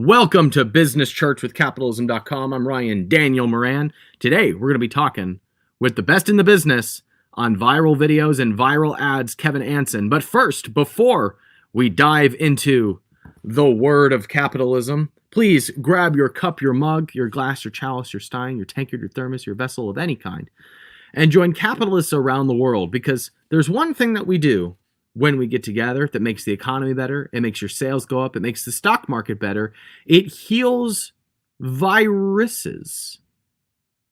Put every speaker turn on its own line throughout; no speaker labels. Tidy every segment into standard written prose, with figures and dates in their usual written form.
Welcome to Business Church with Capitalism.com. I'm Ryan Daniel Moran. Today, we're going to be talking with the best in the business on viral videos and viral ads, Kevin Anson. But first, before we dive into the word of capitalism, please grab your cup, your mug, your glass, your chalice, your stein, your tankard, your thermos, your vessel of any kind, and join capitalists around the world, because there's one thing that we do when we get together that makes the economy better. It makes your sales go up. It makes the stock market better. It heals viruses.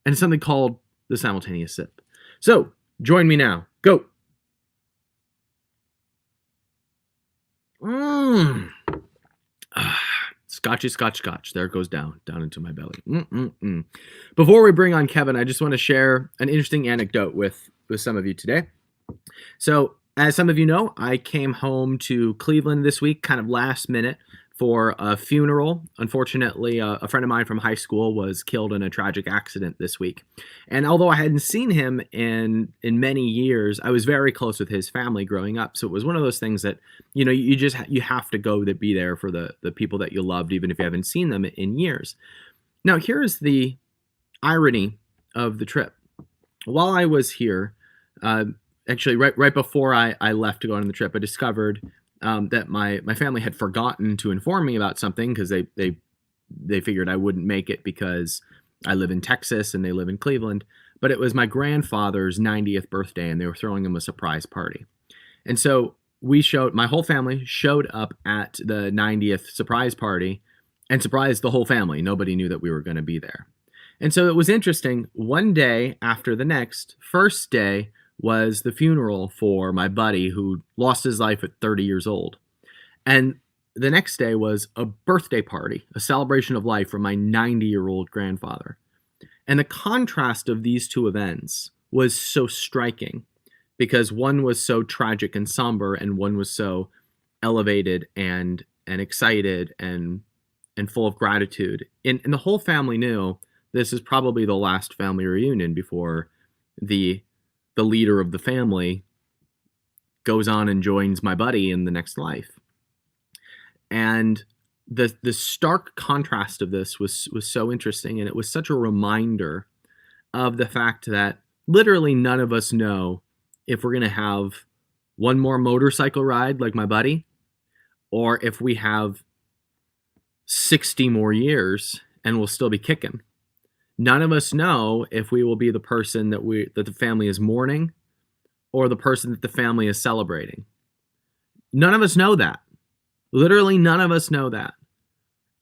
And it's something called the simultaneous sip. So join me now. Go. Scotchy, scotch. There it goes down into my belly. Before we bring on Kevin, I just want to share an interesting anecdote with some of you today. So, as some of you know, I came home to Cleveland this week, kind of last minute, for a funeral. Unfortunately, a friend of mine from high school was killed in a tragic accident this week. And although I hadn't seen him in many years, I was very close with his family growing up. So it was one of those things that, you know, you have to go to be there for the people that you loved, even if you haven't seen them in years. Now, here's the irony of the trip. While I was here, actually, right before I left to go on the trip, I discovered that my family had forgotten to inform me about something, because they figured I wouldn't make it because I live in Texas and they live in Cleveland. But it was my grandfather's 90th birthday, and they were throwing him a surprise party. And so my whole family showed up at the 90th surprise party and surprised the whole family. Nobody knew that we were going to be there. And so it was interesting. One day after the next, first day was the funeral for my buddy who lost his life at 30 years old. And the next day was a birthday party, a celebration of life for my 90-year-old grandfather. And the contrast of these two events was so striking, because one was so tragic and somber, and one was so elevated and excited and full of gratitude. And the whole family knew this is probably the last family reunion before the leader of the family goes on and joins my buddy in the next life. And the stark contrast of this was so interesting, and it was such a reminder of the fact that literally none of us know if we're going to have one more motorcycle ride like my buddy, or if we have 60 more years and we'll still be kicking. None of us know if we will be the person that the family is mourning, or the person that the family is celebrating. None of us know that. Literally none of us know that.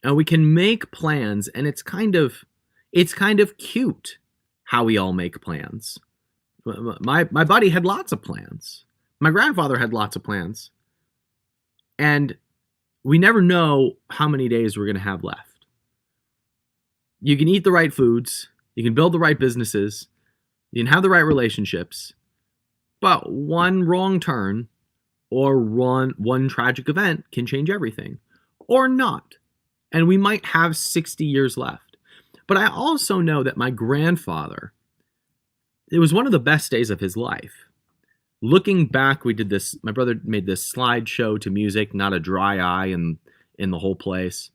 And we can make plans, and it's kind of cute how we all make plans. My buddy had lots of plans. My grandfather had lots of plans. And we never know how many days we're going to have left. You can eat the right foods, you can build the right businesses, you can have the right relationships, but one wrong turn or one tragic event can change everything, or not. And we might have 60 years left. But I also know that my grandfather, it was one of the best days of his life. Looking back, my brother made this slideshow to music, not a dry eye in the whole place.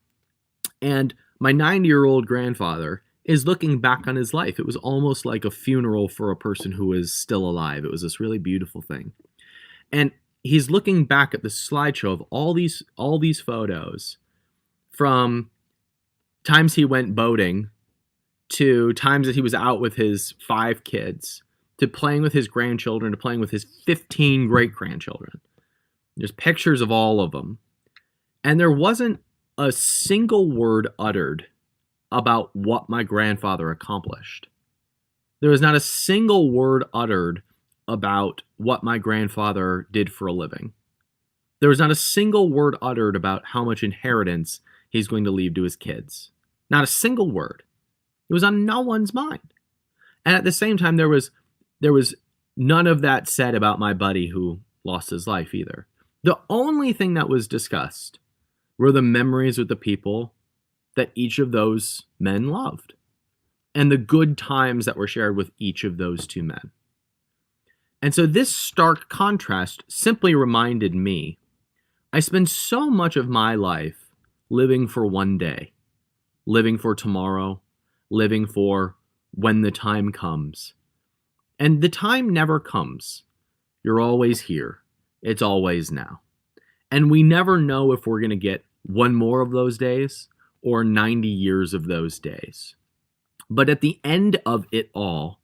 And my 90-year-old grandfather is looking back on his life. It was almost like a funeral for a person who is still alive. It was this really beautiful thing. And he's looking back at the slideshow of all these photos, from times he went boating, to times that he was out with his 5 kids, to playing with his grandchildren, to playing with his 15 great-grandchildren. There's pictures of all of them. And there wasn't a single word uttered about what my grandfather accomplished. There was not a single word uttered about what my grandfather did for a living. There was not a single word uttered about how much inheritance he's going to leave to his kids. Not a single word. It was on no one's mind. And at the same time, there was none of that said about my buddy who lost his life either. The only thing that was discussed were the memories with the people that each of those men loved, and the good times that were shared with each of those 2 men. And so this stark contrast simply reminded me, I spend so much of my life living for one day, living for tomorrow, living for when the time comes. And the time never comes. You're always here. It's always now. And we never know if we're going to get one more of those days or 90 years of those days. But at the end of it all,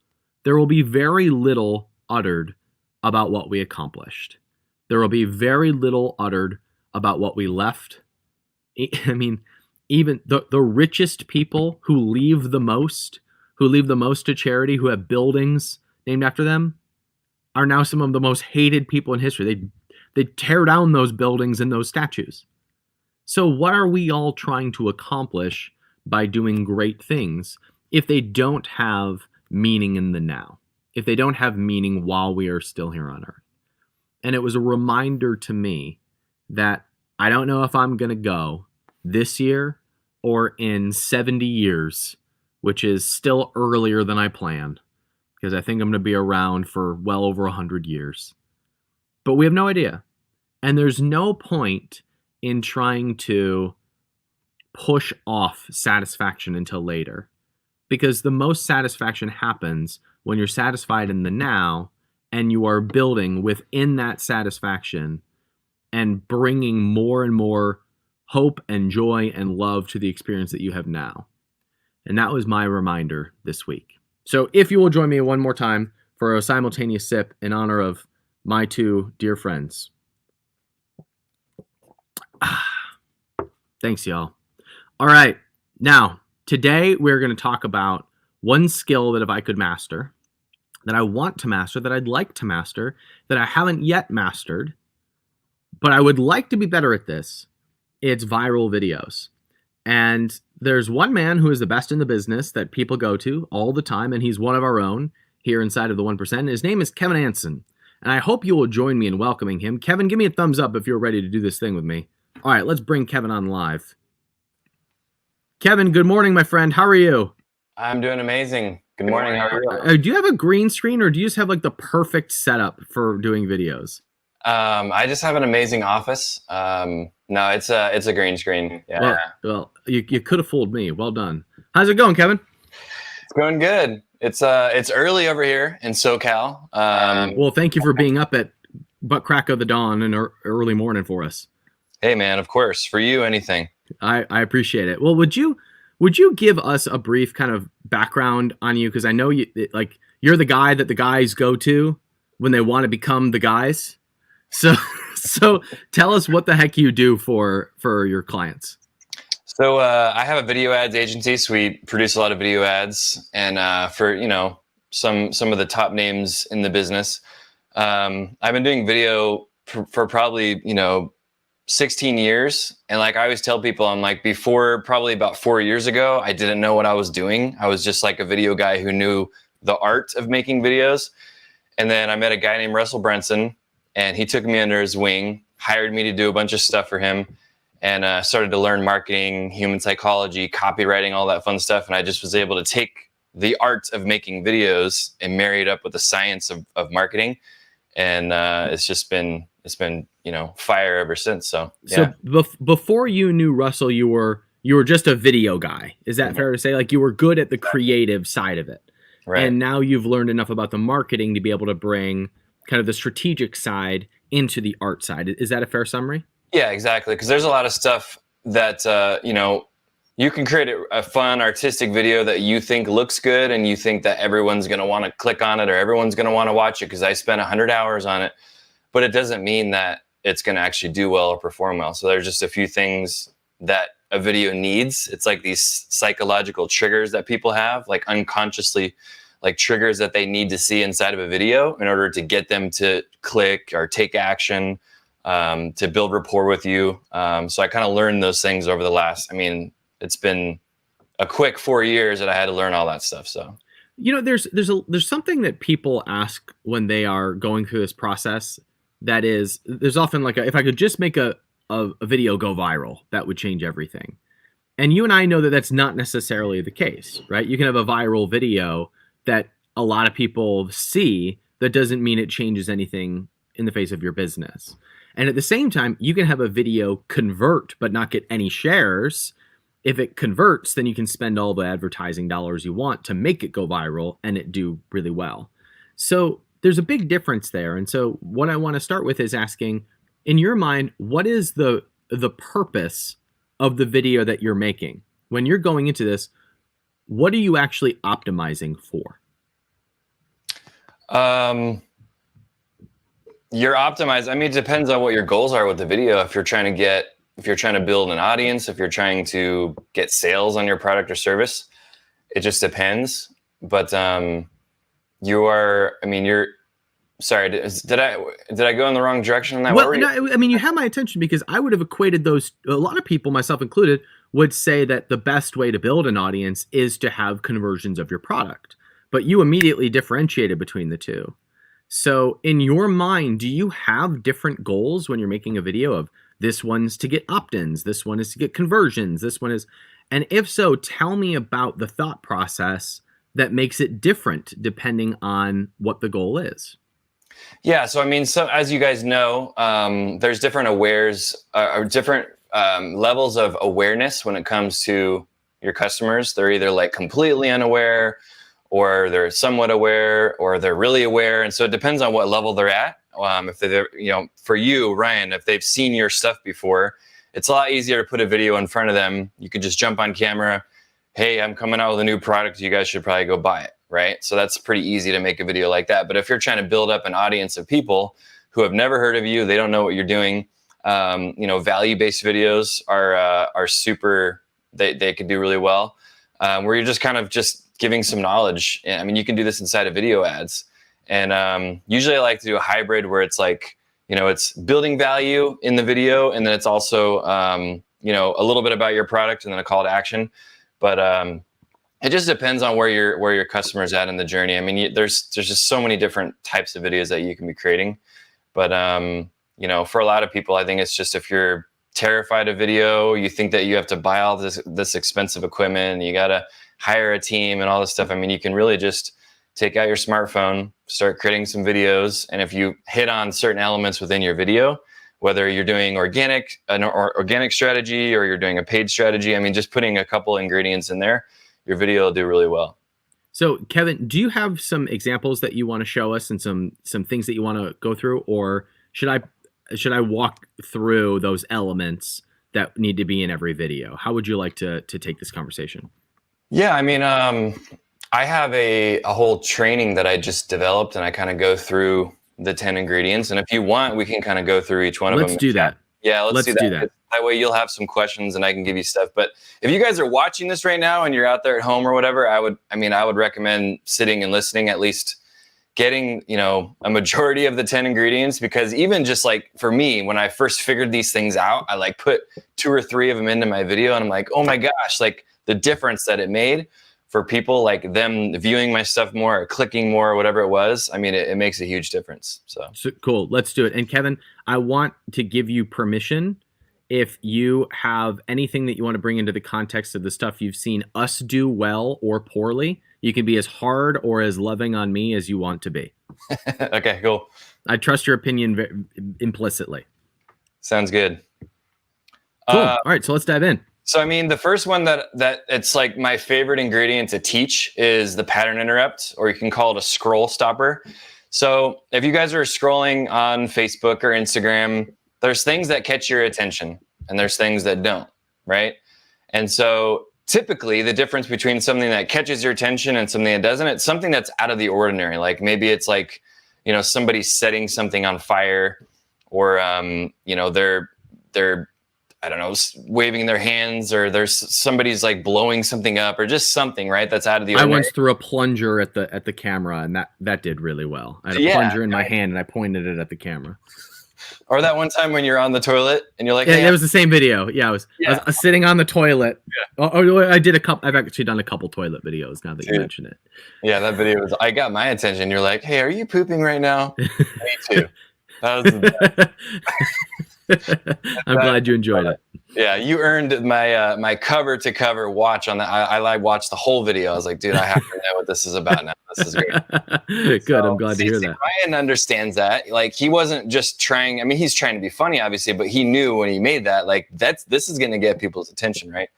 there will be very little uttered about what we accomplished. There will be very little uttered about what we left. I mean, even the richest people who leave the most to charity, who have buildings named after them, are now some of the most hated people in history. They tear down those buildings and those statues. So what are we all trying to accomplish by doing great things if they don't have meaning in the now? If they don't have meaning while we are still here on Earth? And it was a reminder to me that I don't know if I'm going to go this year or in 70 years, which is still earlier than I planned, because I think I'm going to be around for well over 100 years. But we have no idea. And there's no point in trying to push off satisfaction until later, because the most satisfaction happens when you're satisfied in the now and you are building within that satisfaction and bringing more and more hope and joy and love to the experience that you have now. And that was my reminder this week. So if you will join me one more time for a simultaneous sip in honor of my two dear friends. Thanks, y'all. All right. Now, today we're going to talk about one skill that if I could master, that I want to master, that I'd like to master, that I haven't yet mastered, but I would like to be better at this. It's viral videos. And there's one man who is the best in the business that people go to all the time, and he's one of our own here inside of the 1%. His name is Kevin Anson, and I hope you will join me in welcoming him. Kevin, give me a thumbs up if you're ready to do this thing with me. All right, let's bring Kevin on live. Kevin, good morning, my friend. How are you?
I'm doing amazing. Good morning. How are you?
Do you have a green screen, or do you just have like the perfect setup for doing videos?
I just have an amazing office. No, it's a green screen. Yeah.
Well, you could have fooled me. Well done. How's it going, Kevin?
It's going good. It's early over here in SoCal.
Well, thank you for being up at butt crack of the dawn and early morning for us.
Hey, man. Of course, for you, anything.
I appreciate it. Well, would you give us a brief kind of background on you? Because I know you're the guy that the guys go to when they want to become the guys. So tell us what the heck you do for your clients.
So I have a video ads agency, so we produce a lot of video ads, and for some of the top names in the business. I've been doing video for probably 16 years, and like I always tell people, I'm like, before probably about 4 years ago, I didn't know what I was doing. I was just like a video guy who knew the art of making videos, and then I met a guy named Russell Brunson. And he took me under his wing, hired me to do a bunch of stuff for him, and started to learn marketing, human psychology, copywriting, all that fun stuff. And I just was able to take the art of making videos and marry it up with the science of marketing. And it's been fire ever since. So yeah.
So before you knew Russell, you were just a video guy. Is that fair to say? Like, you were good at the creative side of it.
Right.
And now you've learned enough about the marketing to be able to bring kind of the strategic side into the art side. Is that a fair summary?
Yeah, exactly. Because there's a lot of stuff that, you can create a fun artistic video that you think looks good and you think that everyone's going to want to click on it or everyone's going to want to watch it because I spent 100 hours on it. But it doesn't mean that it's going to actually do well or perform well. So there's just a few things that a video needs. It's like these psychological triggers that people have, like unconsciously, like triggers that they need to see inside of a video in order to get them to click or take action, to build rapport with you. So I kind of learned those things over the last, it's been a quick 4 years that I had to learn all that stuff. So,
there's something that people ask when they are going through this process. That is, there's often like if I could just make a video go viral, that would change everything. And you and I know that that's not necessarily the case, right? You can have a viral video that a lot of people see. That doesn't mean it changes anything in the face of your business. And at the same time, you can have a video convert but not get any shares. If it converts, then you can spend all the advertising dollars you want to make it go viral and it do really well. So there's a big difference there. And so what I want to start with is asking, in your mind, what is the purpose of the video that you're making? When you're going into this, what are you actually optimizing for?
You're optimized. I mean, it depends on what your goals are with the video. If you're trying to build an audience, if you're trying to get sales on your product or service, it just depends. But you're sorry. Did I go in the wrong direction on that?
Well, no, I mean, you have my attention because I would have equated those. A lot of people, myself included, would say that the best way to build an audience is to have conversions of your product. But you immediately differentiated between the two. So in your mind, do you have different goals when you're making a video of this one's to get opt-ins, this one is to get conversions, this one is, and if so, tell me about the thought process that makes it different depending on what the goal is.
Yeah, so I mean, so as you guys know, there's different different levels of awareness when it comes to your customers. They're either like completely unaware, or they're somewhat aware, or they're really aware. And so it depends on what level they're at. If they're, for you, Ryan, if they've seen your stuff before, it's a lot easier to put a video in front of them. You can just jump on camera. Hey, I'm coming out with a new product. You guys should probably go buy it, right? So that's pretty easy to make a video like that. But if you're trying to build up an audience of people who have never heard of you, they don't know what you're doing, value-based videos are super, they could do really well, where you're just kind of just giving some knowledge. I mean, you can do this inside of video ads. And usually I like to do a hybrid where it's like, it's building value in the video, and then it's also, a little bit about your product and then a call to action. But it just depends on where your customer's at in the journey. I mean, there's just so many different types of videos that you can be creating. But, for a lot of people, I think it's just if you're terrified of video, you think that you have to buy all this expensive equipment, and you got to hire a team and all this stuff. I mean, you can really just take out your smartphone, start creating some videos. And if you hit on certain elements within your video, whether you're doing an organic strategy or you're doing a paid strategy, I mean, just putting a couple ingredients in there, your video will do really well.
So Kevin, do you have some examples that you want to show us and some things that you want to go through, or should I walk through those elements that need to be in every video? How would you like to take this conversation?
Yeah, I mean, I have a whole training that I just developed, and I kind of go through the 10 ingredients. And if you want, we can kind of go through each one of them.
Let's do that.
Yeah, let's do that. That way you'll have some questions and I can give you stuff. But if you guys are watching this right now and you're out there at home or whatever, I would recommend sitting and listening, at least getting, a majority of the 10 ingredients, because even just like for me, when I first figured these things out, I like put 2 or 3 of them into my video, and I'm like, oh my gosh, like the difference that it made for people, like them viewing my stuff more or clicking more or whatever it was. I mean, it makes a huge difference. So
cool. Let's do it. And Kevin, I want to give you permission. If you have anything that you want to bring into the context of the stuff you've seen us do well or poorly, you can be as hard or as loving on me as you want to be.
Okay, cool.
I trust your opinion implicitly.
Sounds good.
Cool. All right, so let's dive in.
So, I mean, the first one that it's like my favorite ingredient to teach is the pattern interrupt, or you can call it a scroll stopper. So if you guys are scrolling on Facebook or Instagram, there's things that catch your attention and there's things that don't, right? And so typically the difference between something that catches your attention and something that doesn't, it's something that's out of the ordinary. Like maybe it's like, somebody setting something on fire, or, they're I don't know, waving their hands, or there's somebody's like blowing something up, or just something, right? That's out of the ordinary.
I once threw a plunger at the camera, and that did really well. I had a plunger in my hand and I pointed it at the camera.
Or that one time when you're on the toilet and you're like,
yeah,
hey,
it was the same video. Yeah, I was sitting on the toilet. Yeah. I've actually done a couple toilet videos now that you mention it.
Yeah, that video I got my attention. You're like, hey, are you pooping right now? Me too. That was the best.
I'm glad you enjoyed it.
Yeah, you earned my my cover to cover watch on that. I watched the whole video. I was like, dude, I have to know what this is about now. This is great.
Good.
So
I'm glad to hear that.
Ryan understands that. Like, he wasn't just trying. I mean, he's trying to be funny, obviously, but he knew when he made that, like, this is going to get people's attention, right?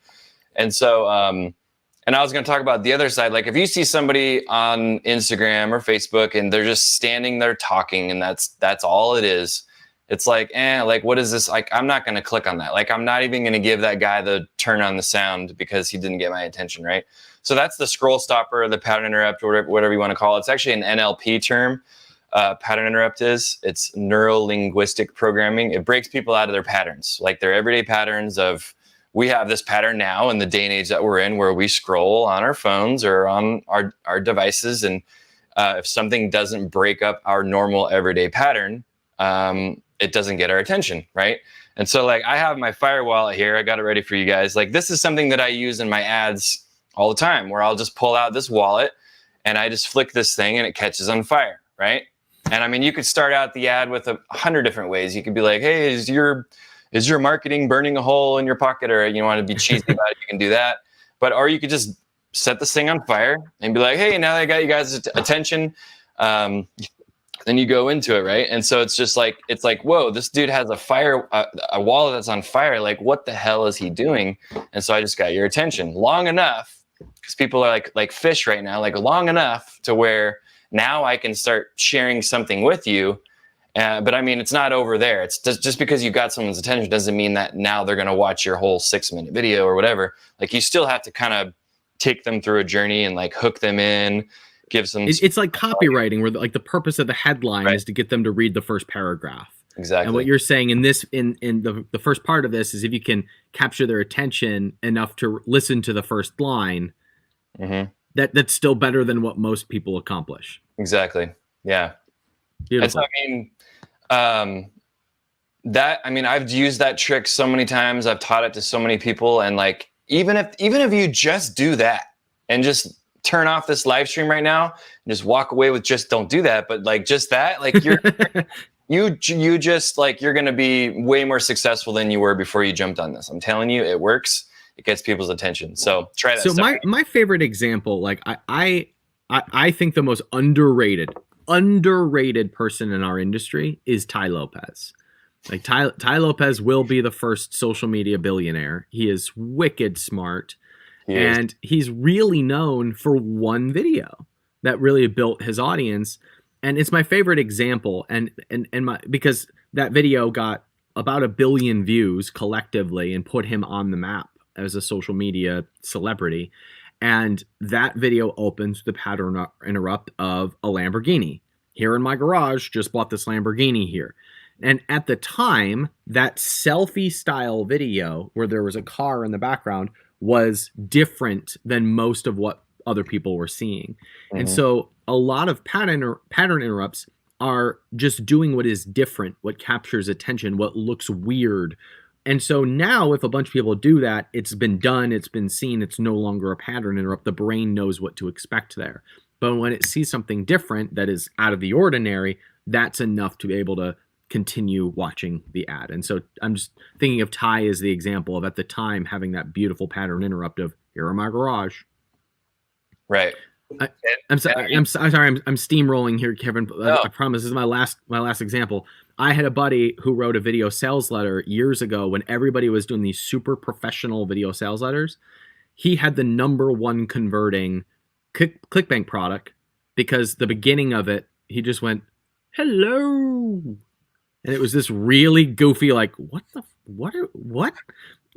And so, and I was going to talk about the other side. Like, if you see somebody on Instagram or Facebook and they're just standing there talking, and that's all it is. It's like, like, what is this? Like, I'm not going to click on that. Like, I'm not even going to give that guy the turn on the sound because he didn't get my attention, right? So that's the scroll stopper, the pattern interrupt, or whatever you want to call it. It's actually an NLP term. Pattern interrupt is. It's neuro linguistic programming. It breaks people out of their patterns, like their everyday patterns of, we have this pattern now in the day and age that we're in where we scroll on our phones or on our devices. And if something doesn't break up our normal everyday pattern, it doesn't get our attention, right? And so, like, I have my Fire wallet here. I got it ready for you guys. Like, this is something that I use in my ads all the time, where I'll just pull out this wallet and I just flick this thing and it catches on fire, right? And I mean, you could start out the ad with 100 different ways. You could be like, hey, is your marketing burning a hole in your pocket? Or you want to be cheesy about it, you can do that. Or you could just set this thing on fire and be like, hey, now that I got you guys' attention, then you go into it, right? And so it's like, whoa, this dude has a wallet that's on fire. Like, what the hell is he doing? And so I just got your attention long enough, because people are like fish right now, like long enough to where now I can start sharing something with you. But I mean, it's not over there. It's just because you got someone's attention doesn't mean that now they're going to watch your whole 6-minute video or whatever. Like, you still have to kind of take them through a journey and like hook them in. Gives them.
It's like copywriting, where like the purpose of the headline is to get them to read the first paragraph.
Exactly.
And what you're saying in the first part of this is, if you can capture their attention enough to listen to the first line, that's still better than what most people accomplish.
Exactly. Yeah.
Beautiful.
And so, I mean, I've used that trick so many times. I've taught it to so many people, and like, even if you just do that and just turn off this live stream right now and just walk away with just don't do that, but like just that, like you're you just like, you're going to be way more successful than you were before you jumped on this. I'm telling you, it works. It gets people's attention. So try that.
So my favorite example, like I think the most underrated person in our industry is Tai Lopez. Like Tai Lopez will be the first social media billionaire. He is wicked smart. And he's really known for one video that really built his audience. And it's my favorite example. Because that video got about 1 billion views collectively and put him on the map as a social media celebrity. And that video opens the pattern interrupt of a Lamborghini. Here in my garage, just bought this Lamborghini here. And at the time, that selfie style video where there was a car in the background was different than most of what other people were seeing. And so a lot of pattern interrupts are just doing what is different, what captures attention, what looks weird. And so now if a bunch of people do that, it's been done, it's been seen, it's no longer a pattern interrupt. The brain knows what to expect there. But when it sees something different that is out of the ordinary, that's enough to be able to continue watching the ad. And so I'm just thinking of Tai as the example of, at the time, having that beautiful pattern interrupt of, here in my garage.
Right.
I'm sorry. I'm steamrolling here, Kevin. No. I promise this is my last example. I had a buddy who wrote a video sales letter years ago when everybody was doing these super professional video sales letters. He had the #1 converting ClickBank product, because the beginning of it, he just went, hello. And it was this really goofy, like, what?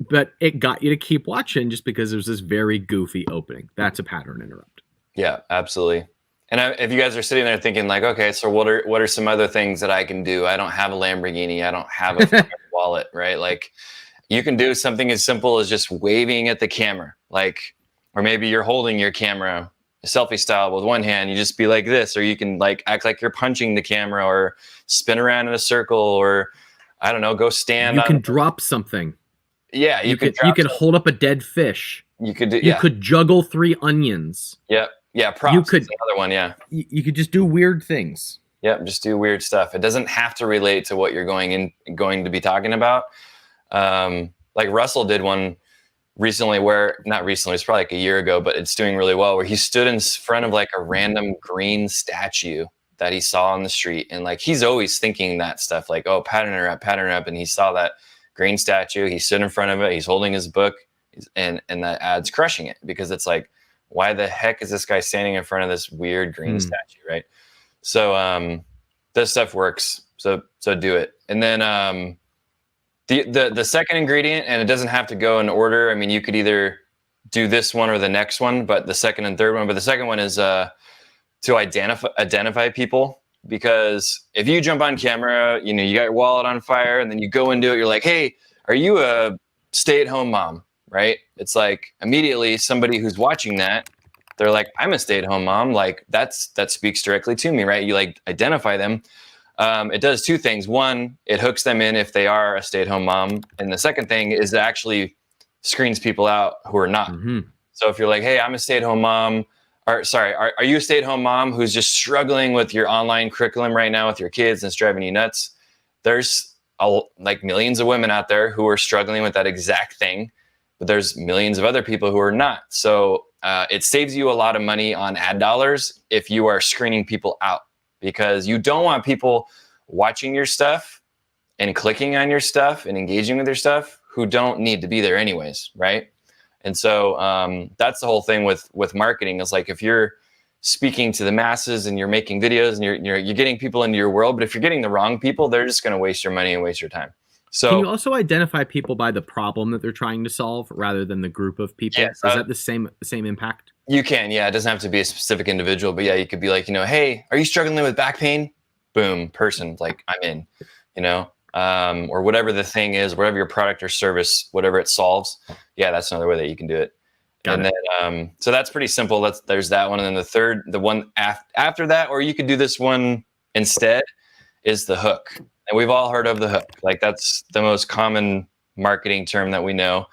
But it got you to keep watching just because there was this very goofy opening. That's a pattern interrupt.
Yeah, absolutely. And if you guys are sitting there thinking like, okay, so what are some other things that I can do? I don't have a Lamborghini. I don't have a wallet, right? Like, you can do something as simple as just waving at the camera, like, or maybe you're holding your camera selfie style with one hand, you just be like this, or you can like act like you're punching the camera, or spin around in a circle, or I don't know, go stand.
You can drop something.
Yeah,
you can hold up a dead fish.
You could do.
You could juggle 3 onions.
Yep. Yeah, props. You could, another one. Yeah.
You could just do weird things.
Yep, just do weird stuff. It doesn't have to relate to what you're going to be talking about. Like Russell did one recently, where not recently, it's probably like a year ago, but it's doing really well, where he stood in front of like a random green statue that he saw on the street. And like, he's always thinking that stuff like, oh, pattern her up. And he saw that green statue. He stood in front of it. He's holding his book, and that ad's crushing it, because it's like, why the heck is this guy standing in front of this weird green statue? Right. So, this stuff works. So do it. And then, the second ingredient, and it doesn't have to go in order. I mean, you could either do this one or the next one, but the second and third one. But the second one is to identify people, because if you jump on camera, you know, you got your wallet on fire, and then you go into it, you're like, hey, are you a stay-at-home mom? Right? It's like immediately somebody who's watching that, they're like, I'm a stay-at-home mom. Like that speaks directly to me, right? You like identify them. It does two things. One, it hooks them in if they are a stay-at-home mom. And the second thing is it actually screens people out who are not. So if you're like, hey, I'm a stay-at-home mom, are you a stay-at-home mom who's just struggling with your online curriculum right now with your kids and it's driving you nuts? There's like millions of women out there who are struggling with that exact thing, but there's millions of other people who are not. So it saves you a lot of money on ad dollars if you are screening people out, because you don't want people watching your stuff and clicking on your stuff and engaging with your stuff who don't need to be there anyways, right? And so that's the whole thing with marketing, is like, if you're speaking to the masses and you're making videos and you're getting people into your world, but if you're getting the wrong people, they're just going to waste your money and waste your time. So
can you also identify people by the problem that they're trying to solve rather than the group of people?
Yes,
is that the same impact?
You can, yeah. It doesn't have to be a specific individual, but yeah, you could be like, you know, hey, are you struggling with back pain? Boom, person, like I'm in, you know, or whatever the thing is, whatever your product or service, whatever it solves. Yeah, that's another way that you can do it. Then, so that's pretty simple. There's that one. And then the one after that, or you could do this one instead, is the hook. And we've all heard of the hook. Like that's the most common marketing term that we know.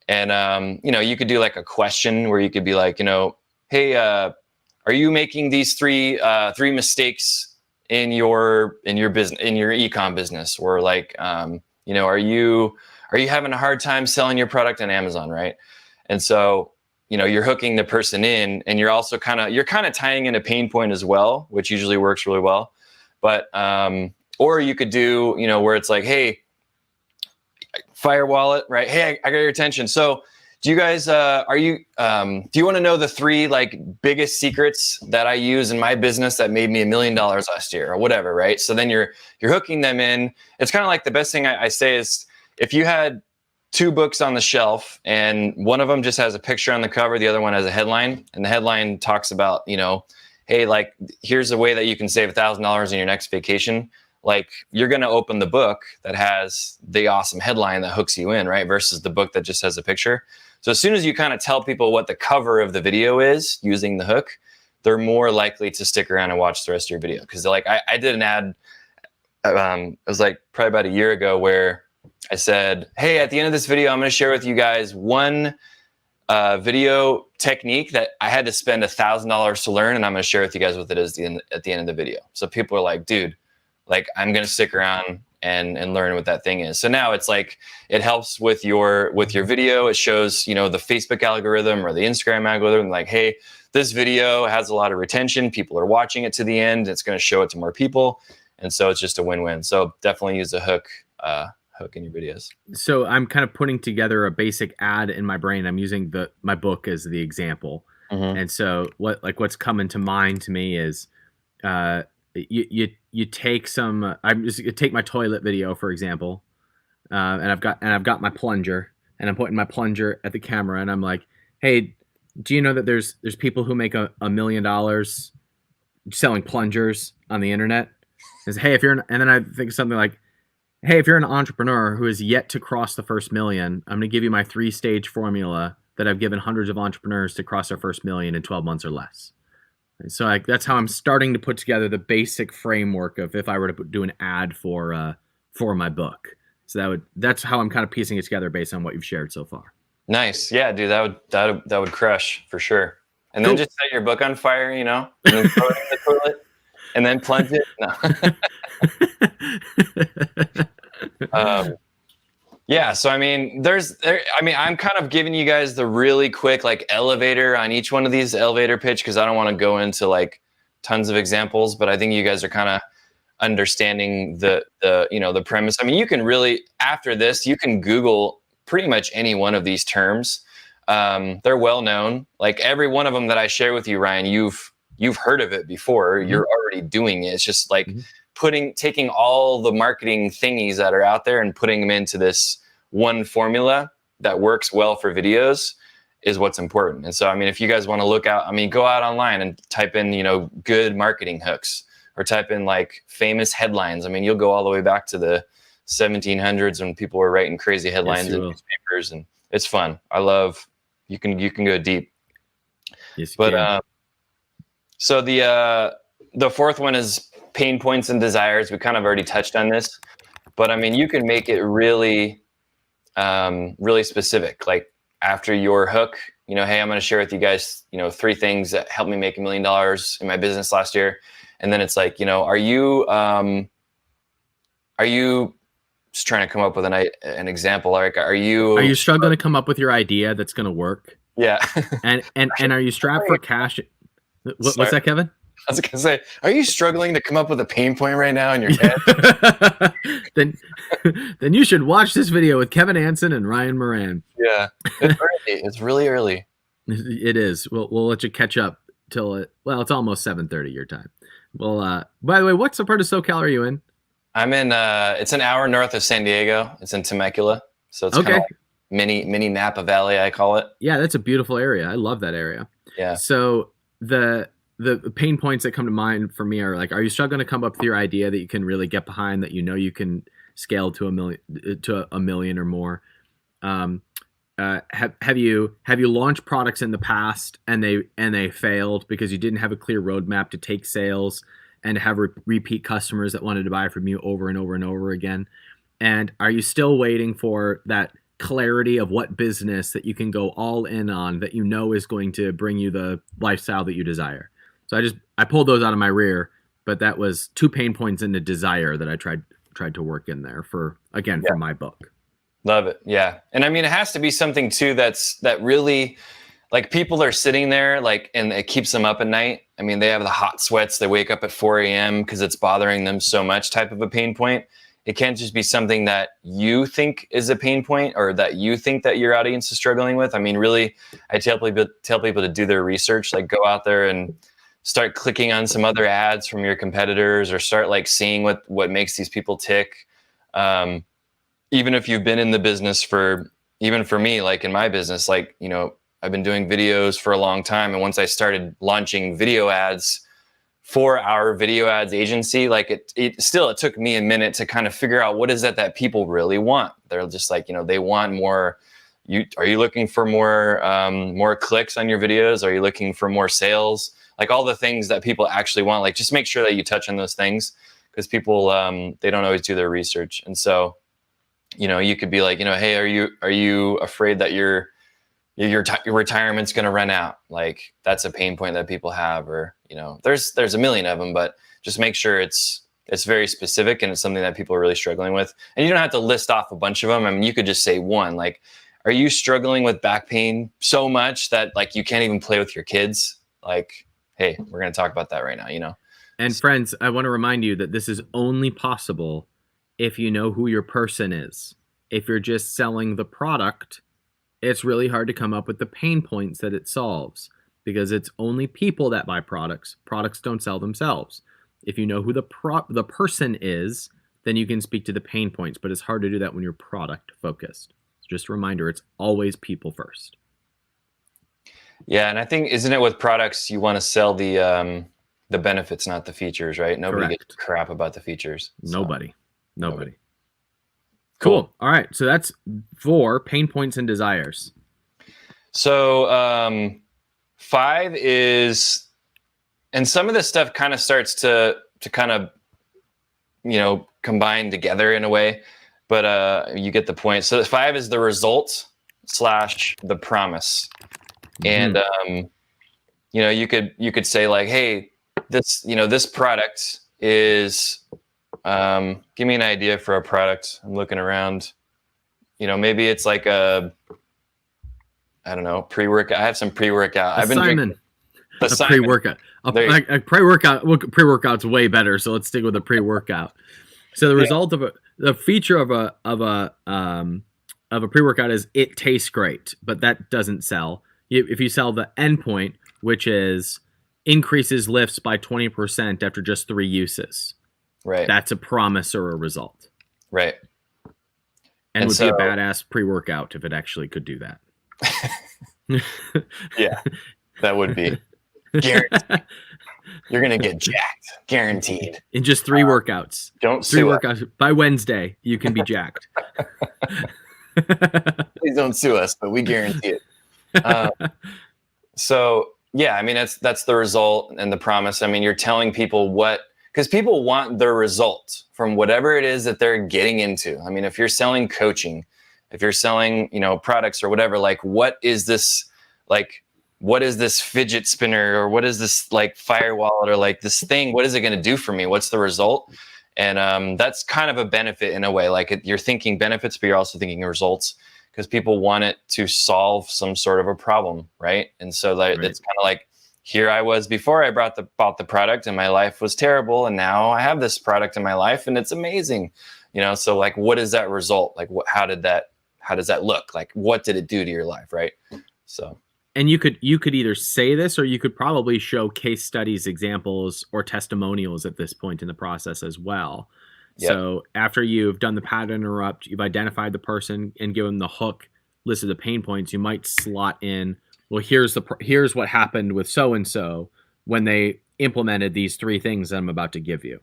And, you know, you could do like a question where you could be like, you know, hey, are you making these three mistakes in your business, in your e-com business? Or like, you know, are you having a hard time selling your product on Amazon? Right. And so, you know, you're hooking the person in, and you're also kind of tying in a pain point as well, which usually works really well. But, or you could do, you know, where it's like, hey, Fire Wallet, right? Hey, I got your attention. So do you guys, do you want to know the 3 like biggest secrets that I use in my business that made me $1 million last year or whatever, right? So then you're hooking them in. It's kind of like the best thing I say is, if you had 2 books on the shelf and one of them just has a picture on the cover, the other one has a headline, and the headline talks about, you know, hey, like here's a way that you can save $1,000 in your next vacation. Like you're going to open the book that has the awesome headline that hooks you in, right? Versus the book that just has a picture. So as soon as you kind of tell people what the cover of the video is using the hook, they're more likely to stick around and watch the rest of your video. Because they're like, I did an ad, it was like probably about a year ago, where I said, hey, at the end of this video, I'm going to share with you guys one video technique that I had to spend $1,000 to learn. And I'm going to share with you guys what it is at the end of the video. So people are like, dude, like I'm going to stick around and learn what that thing is. So now it's like, it helps with your video. It shows, you know, the Facebook algorithm or the Instagram algorithm, like, hey, this video has a lot of retention. People are watching it to the end. It's going to show it to more people. And so it's just a win-win. So definitely use a hook in your videos.
So I'm kind of putting together a basic ad in my brain. I'm using my book as the example. And so what's coming to mind to me is, you take take my toilet video, for example, and I've got my plunger, and I'm pointing my plunger at the camera, and I'm like, hey, do you know that there's people who make $1 million selling plungers on the internet? And hey, and then I think something like, hey, if you're an entrepreneur who has yet to cross the first million, I'm going to give you my 3-stage formula that I've given hundreds of entrepreneurs to cross their first million in 12 months or less. And so that's how I'm starting to put together the basic framework of if I were to do an ad for my book. So that's how I'm kind of piecing it together based on what you've shared so far.
Nice. Yeah, dude, that would crush for sure. And then just set your book on fire, you know, and then throw it in the toilet. and then plunge it. No. Yeah, so I mean, I'm kind of giving you guys the really quick like elevator on each one of these elevator pitch because I don't want to go into like tons of examples, but I think you guys are kind of understanding the premise. I mean, you can really, after this, you can Google pretty much any one of these terms. They're well known. Like every one of them that I share with you, Ryan, you've heard of it before. Mm-hmm. You're already doing it. It's just like taking all the marketing thingies that are out there and putting them into this one formula that works well for videos is what's important. And so, I mean, if you guys want to look out, I mean, go out online and type in, good marketing hooks or type in like famous headlines. I mean, you'll go all the way back to the 1700s when people were writing crazy headlines in newspapers, and it's fun. I love, you can go deep.
Yes,
but so the fourth one is pain points and desires. We kind of already touched on this, but I mean, you can make it really, really specific. Like after your hook, hey, I'm going to share with you guys, 3 things that helped me make $1 million in my business last year. And then it's like, are you just trying to come up with an example? Like, are you
struggling to come up with your idea that's going to work?
Yeah.
and are you strapped for cash? What's that, Kevin?
I was gonna say, are you struggling to come up with a pain point right now in your head?
then you should watch this video with Kevin Anson and Ryan Moran.
Yeah, it's early. It's really early.
It is. We'll let you catch up till it's almost 7:30 your time. Well, by the way, what's the part of SoCal are you in?
I'm in. It's an hour north of San Diego. It's in Temecula, so it's kind of like mini Napa Valley, I call it.
Yeah, that's a beautiful area. I love that area.
Yeah.
So the pain points that come to mind for me are like, are you struggling to come up with your idea that you can really get behind, that you can scale to a million or more? Have you launched products in the past and they failed because you didn't have a clear roadmap to take sales and have repeat customers that wanted to buy from you over and over and over again? And are you still waiting for that clarity of what business that you can go all in on that is going to bring you the lifestyle that you desire? So I pulled those out of my rear, but that was 2 pain points and a desire that I tried to work in there for my book.
Love it. Yeah. And I mean, it has to be something too that really, like, people are sitting there like, and it keeps them up at night. I mean, they have the hot sweats, they wake up at 4 a.m. because it's bothering them so much type of a pain point. It can't just be something that you think is a pain point or that you think that your audience is struggling with. I mean, really, I tell people to do their research, like go out there and start clicking on some other ads from your competitors, or start like seeing what makes these people tick. Even if you've been in the business even for me, like in my business, like, I've been doing videos for a long time. And once I started launching video ads for our video ads agency, like it took me a minute to kind of figure out what is that people really want. They're just like, they want more. Are you looking for more clicks on your videos? Are you looking for more sales? Like all the things that people actually want, like just make sure that you touch on those things, because people, they don't always do their research. And so, you could be like, hey, are you afraid that your retirement's going to run out? Like that's a pain point that people have, or, there's a million of them, but just make sure it's very specific and it's something that people are really struggling with. And you don't have to list off a bunch of them. I mean, you could just say one, like, are you struggling with back pain so much that like you can't even play with your kids? Like, hey, we're going to talk about that right now,
And friends, I want to remind you that this is only possible if you know who your person is. If you're just selling the product, it's really hard to come up with the pain points that it solves, because it's only people that buy products. Products don't sell themselves. If you know who the person is, then you can speak to the pain points, but it's hard to do that when you're product focused. Just a reminder, it's always people first.
Yeah, and I think, isn't it with products, you want to sell the benefits, not the features, right? Nobody
Correct.
gives a crap about the features.
Nobody. Cool. All right. So that's 4 pain points and desires.
So 5 is, and some of this stuff kind of starts to kind of, combine together in a way, but you get the point. So 5 is the result / the promise. And, you could say like, hey, this product is, give me an idea for a product. I'm looking around, maybe it's like I don't know, pre-workout. I have some pre-workout. I've been drinking
a pre-workout. A pre-workout. Well, pre-workout's way better. So let's stick with a pre-workout. So the result of the feature of a pre-workout is it tastes great, but that doesn't sell. If you sell the endpoint, which is increases lifts by 20% after just 3 uses,
right?
That's a promise or a result,
right?
And would be a badass pre-workout if it actually could do that.
Yeah, that would be guaranteed. You're gonna get jacked, guaranteed.
In just 3 workouts.
Don't
three
sue
workouts us. By Wednesday. You can be jacked.
Please don't sue us, but we guarantee it. So yeah, I mean that's the result and the promise. I mean, you're telling people because people want the result from whatever it is that they're getting into. I mean, if you're selling coaching, if you're selling, products or whatever, like what is this fidget spinner, or what is this like fire wallet, or like this thing, what is it going to do for me? What's the result? And that's kind of a benefit in a way, like you're thinking benefits, but you're also thinking results, because people want it to solve some sort of a problem. Right. And so like, It's kind of like, here I was before I bought the product and my life was terrible. And now I have this product in my life and it's amazing. So like, what is that result? Like how does that look? Like, what did it do to your life? Right. So.
And you could either say this, or you could probably show case studies, examples, or testimonials at this point in the process as well. Yep. So after you've done the pattern interrupt, you've identified the person and given the hook list of the pain points, you might slot in, well, here's what happened with so-and-so when they implemented these 3 things that I'm about to give you.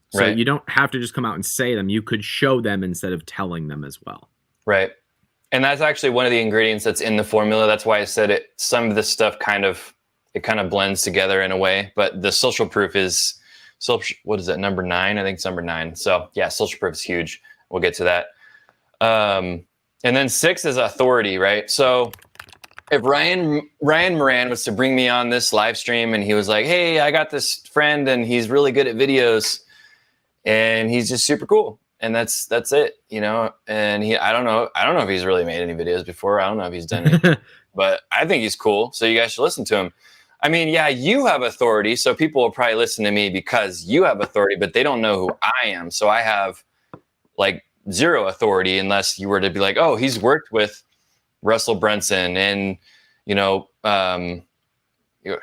So You don't have to just come out and say them. You could show them instead of telling them as well.
Right. And that's actually one of the ingredients that's in the formula. That's why I said it. Some of this stuff kind of blends together in a way. But the social proof is what is it? Number 9? I think it's number 9. So yeah, social proof is huge. We'll get to that. And then 6 is authority, right? So if Ryan Moran was to bring me on this live stream and he was like, "Hey, I got this friend and he's really good at videos and he's just super cool." And that's it, And I don't know if he's really made any videos before. I don't know if he's done it, but I think he's cool. So you guys should listen to him. I mean, yeah, you have authority. So people will probably listen to me because you have authority, but they don't know who I am. So I have like 0 authority unless you were to be like, "Oh, he's worked with Russell Brunson and,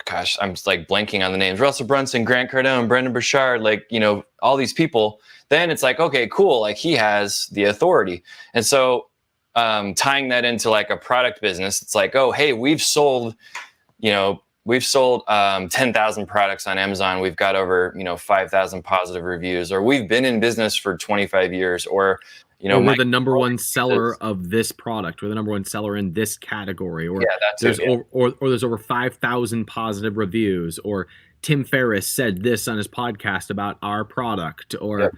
gosh, I'm just like blanking on the names. Russell Brunson, Grant Cardone, Brendan Burchard, like, all these people." Then it's like, okay, cool. Like he has the authority. And so tying that into like a product business, it's like, oh, hey, we've sold 10,000 products on Amazon. We've got over, 5,000 positive reviews, or we've been in business for 25 years, or,
or we're the number 1 seller of this product. We're the number 1 seller in this category, or there's over 5,000 positive reviews, or Tim Ferriss said this on his podcast about our product, or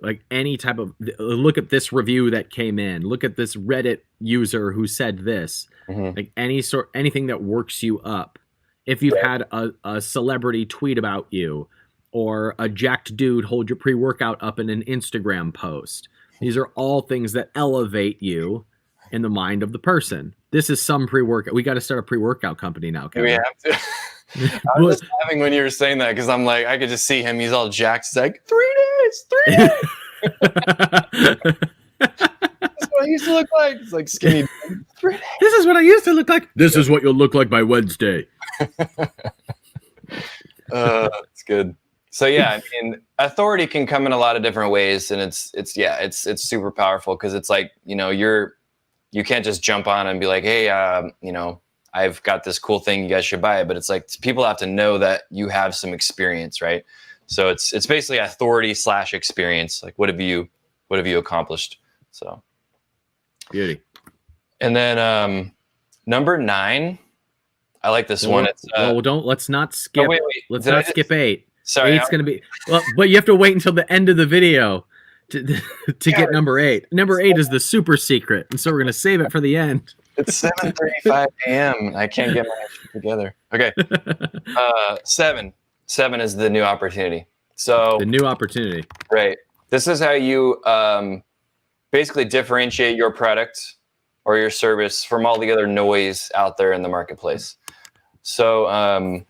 like any type of, look at this review that came in, look at this Reddit user who said this, like anything that works you up. If you've had a celebrity tweet about you, or a jacked dude hold your pre-workout up in an Instagram post, these are all things that elevate you in the mind of the person. This is some pre-workout. We got to start a pre-workout company now, Kevin.
We have to. I was just laughing when you were saying that, because I'm like, I could just see him. He's all jacked. He's like, 3 days. That's what I used to look like. It's like skinny. 3 days.
This is what I used to look like. This is what you'll look like by Wednesday.
It's good. So yeah, I mean, authority can come in a lot of different ways, and it's super powerful, because it's like, you can't just jump on and be like, "Hey, I've got this cool thing, you guys should buy it." But it's like people have to know that you have some experience, right? So it's basically authority / experience. Like, what have you accomplished? So beauty. And then number 9, I like this one. It's
let's not skip.
Wait.
Let's not skip 8.
Sorry,
8's gonna be but you have to wait until the end of the video to get number 8. Number 8 is the super secret, and so we're gonna save it for the end.
It's 7:35 a.m. I can't get my shit together. Okay. 7. 7 is the new opportunity. So
The new opportunity.
right, this is how you basically differentiate your product or your service from all the other noise out there in the marketplace. So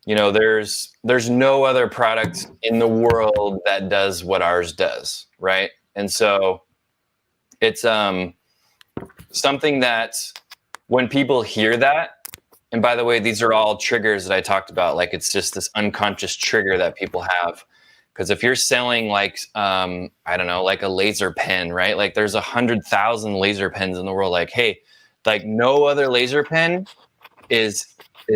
there's no other product in the world that does what ours does, right? And so it's something that when people hear that, and by the way, these are all triggers that I talked about. Like it's just this unconscious trigger that people have. Because if you're selling like, I don't know, like a laser pen, right? Like there's 100,000 laser pens in the world. Like, hey, like no other laser pen is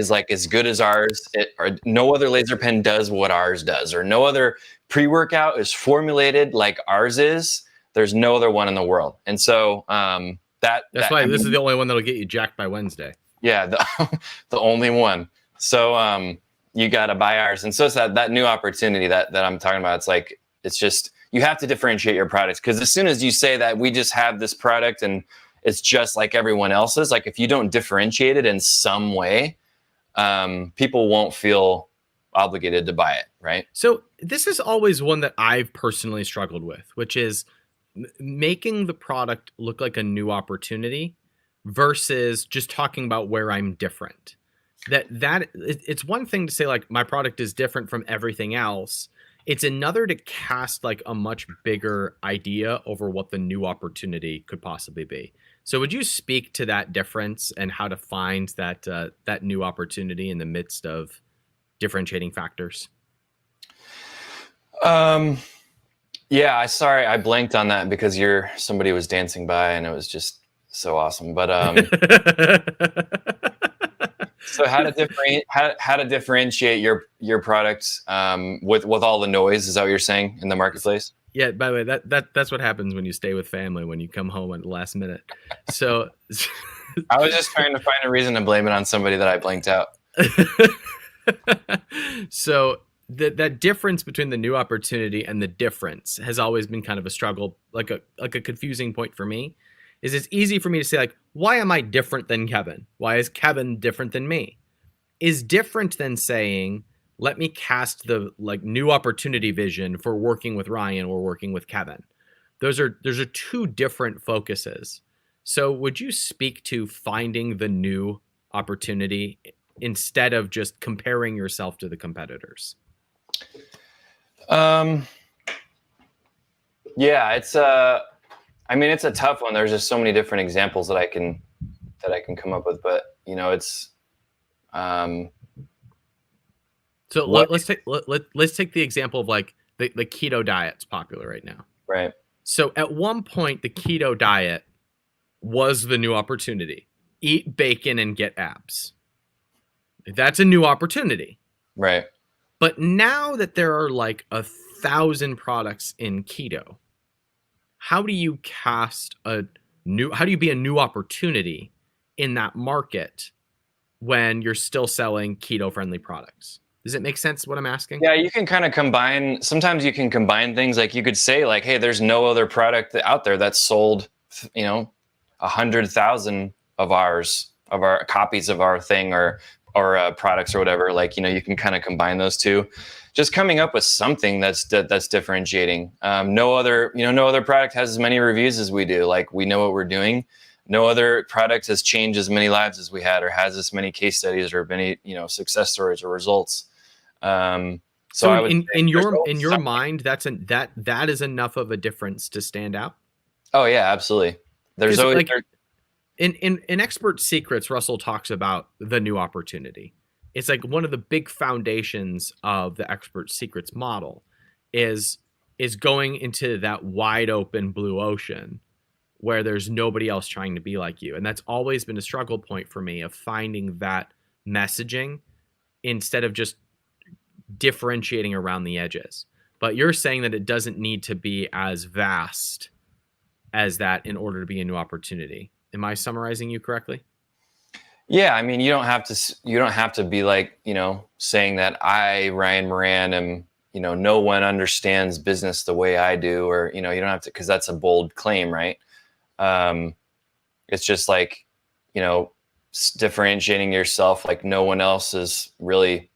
like as good as ours. Or no other laser pen does what ours does. Or no other pre-workout is formulated like ours is. There's no other one in the world. And so
that's why this is the only one that'll get you jacked by Wednesday.
Yeah, the only one. So you got to buy ours. And so it's that new opportunity that I'm talking about. It's like, it's just, you have to differentiate your products. Because as soon as you say that we just have this product and it's just like everyone else's, like if you don't differentiate it in some way, people won't feel obligated to buy it, right?
So this is always one that I've personally struggled with, which is making the product look like a new opportunity versus just talking about where I'm different. It's one thing to say like my product is different from everything else. It's another to cast like a much bigger idea over what the new opportunity could possibly be. So would you speak to that difference and how to find that that new opportunity in the midst of differentiating factors?
Yeah, sorry, I blanked on that because somebody was dancing by and it was just so awesome. But so how to differentiate your product with all the noise? Is that what you're saying in the marketplace?
Yeah. By the way, that's what happens when you stay with family when you come home at the last minute. So
I was just trying to find a reason to blame it on somebody that I blanked out.
So that difference between the new opportunity and the difference has always been kind of a struggle, like a confusing point for me. Is it's easy for me to say like, why am I different than Kevin? Why is Kevin different than me? Is different than saying, let me cast the like new opportunity vision for working with Ryan or working with Kevin. Those are two different focuses. So would you speak to finding the new opportunity instead of just comparing yourself to the competitors?
Yeah, it's I mean, it's a tough one. There's just so many different examples that I can come up with, but it's
so let's take the example of like the keto diet's popular right now.
Right.
So at one point the keto diet was the new opportunity. Eat bacon and get abs. That's a new opportunity.
Right.
But now that there are like 1,000 products in keto, how do you be a new opportunity in that market when you're still selling keto friendly products? Does it make sense what I'm asking?
Yeah, you can kind of combine. Sometimes you can combine things. Like you could say like, hey, there's no other product out there that's sold, 100,000 of our copies of our thing or products or whatever. Like, you can kind of combine those two. Just coming up with something that's differentiating. No other product has as many reviews as we do. Like we know what we're doing. No other product has changed as many lives as we had, or has as many case studies or many success stories or results.
So I would in your mind, that is enough of a difference to stand out.
Oh yeah, absolutely. There's always
like in Expert Secrets, Russell talks about the new opportunity. It's like one of the big foundations of the Expert Secrets model is going into that wide open blue ocean where there's nobody else trying to be like you. And that's always been a struggle point for me of finding that messaging instead of just differentiating around the edges. But you're saying that it doesn't need to be as vast as that in order to be a new opportunity. Am I summarizing you correctly?
Yeah, I mean, you don't have to be like, saying that I, Ryan Moran, am, no one understands business the way I do, or, you don't have to, because that's a bold claim, right? It's just like, differentiating yourself like no one else is really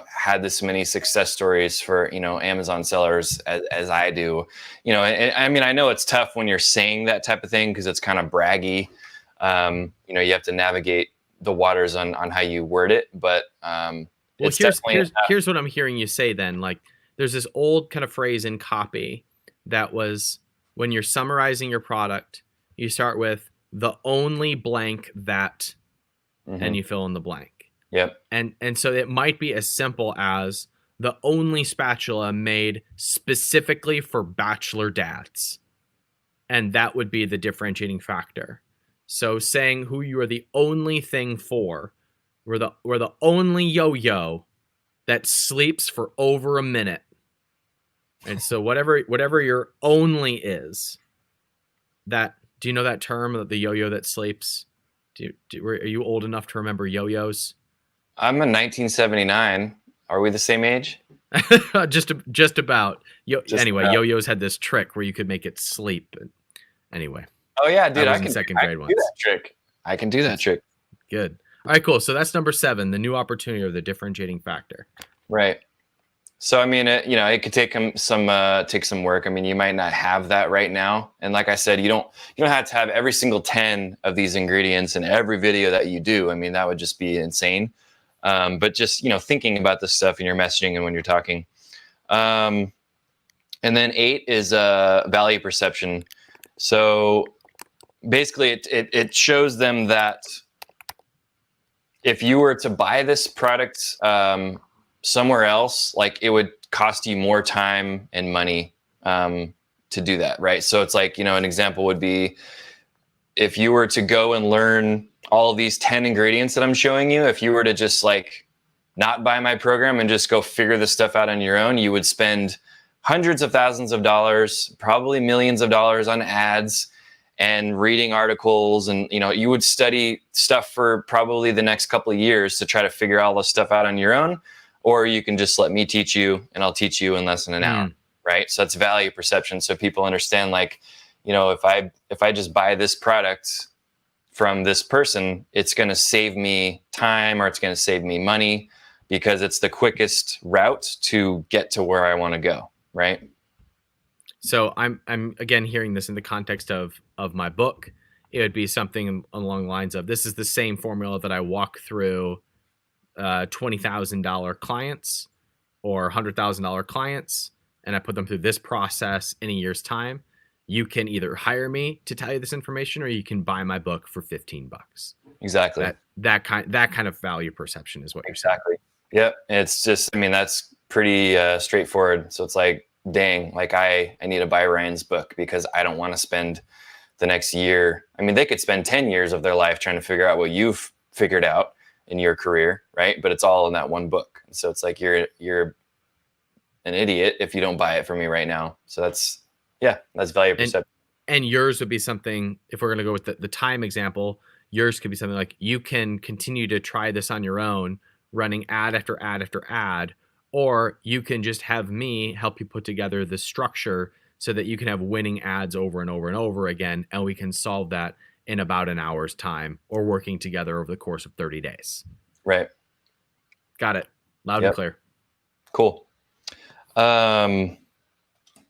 had this many success stories for, Amazon sellers as I do, and I mean, I know it's tough when you're saying that type of thing because it's kind of braggy. You have to navigate the waters on how you word it, but
Well,
it's definitely
here's what I'm hearing you say then. Like, there's this old kind of phrase in copy that was, when you're summarizing your product, you start with the only blank that, and you fill in the blank.
Yep.
And so it might be as simple as the only spatula made specifically for bachelor dads. And that would be the differentiating factor. So saying who you are the only thing for, we're the only yo-yo that sleeps for over a minute. And so whatever your only is, that, do you know that term, the yo-yo that sleeps? Are you old enough to remember yo-yos?
I'm a 1979. Are we the same age?
just about. Anyway,
about.
yo-yos had this trick where you could make it sleep. Anyway.
Oh yeah, dude,
I was in second grade once.
Do that trick. I can do that trick.
Good. All right, cool. So that's number 7, the new opportunity, or the differentiating factor.
Right. So I mean, it could take some work. I mean, you might not have that right now, and like I said, you don't have to have every single 10 of these ingredients in every video that you do. I mean, that would just be insane. But just thinking about this stuff in your messaging and when you're talking. And then 8 is value perception. So basically, it shows them that if you were to buy this product somewhere else, like, it would cost you more time and money to do that, right? So it's like, an example would be, if you were to go and learn all of these 10 ingredients that I'm showing you, if you were to just like not buy my program and just go figure this stuff out on your own, you would spend hundreds of thousands of dollars, probably millions of dollars on ads and reading articles. And, you would study stuff for probably the next couple of years to try to figure all this stuff out on your own. Or you can just let me teach you, and I'll teach you in less than an hour. Right. So that's value perception. So people understand, like, if I just buy this product from this person, it's going to save me time, or it's going to save me money, because it's the quickest route to get to where I want to go. Right.
So I'm again hearing this in the context of my book. It would be something along the lines of, this is the same formula that I walk through $20,000 clients or $100,000 clients, and I put them through this process in a year's time. You can either hire me to tell you this information, or you can buy my book for $15.
Exactly.
That kind of value perception is what you're saying.
Exactly. Yep. It's just, I mean, that's pretty straightforward. So it's like, dang, like I need to buy Ryan's book because I don't want to spend the next year. I mean, they could spend 10 years of their life trying to figure out what you've figured out in your career, right? But it's all in that one book. So it's like, you're an idiot if you don't buy it from me right now. So that's value perception.
And yours would be something, if we're going to go with the time example, yours could be something like, you can continue to try this on your own, running ad after ad after ad, or you can just have me help you put together the structure so that you can have winning ads over and over and over again, and we can solve that in about an hour's time, or working together over the course of 30 days.
Right.
Got it. Loud and clear.
Cool.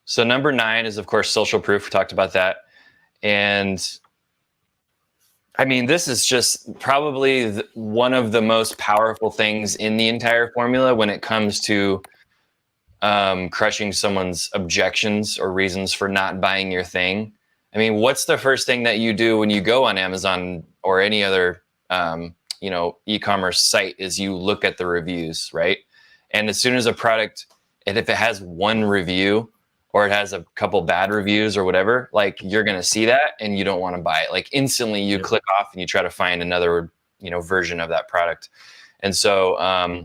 So number 9 is, of course, social proof. We talked about that. And I mean, this is just probably one of the most powerful things in the entire formula when it comes to crushing someone's objections or reasons for not buying your thing. I mean, what's the first thing that you do when you go on Amazon or any other, e-commerce site, is you look at the reviews, right? And as soon as a product, and if it has one review or it has a couple bad reviews or whatever, like, you're going to see that and you don't want to buy it. Like, instantly you click off and you try to find another, version of that product. And so,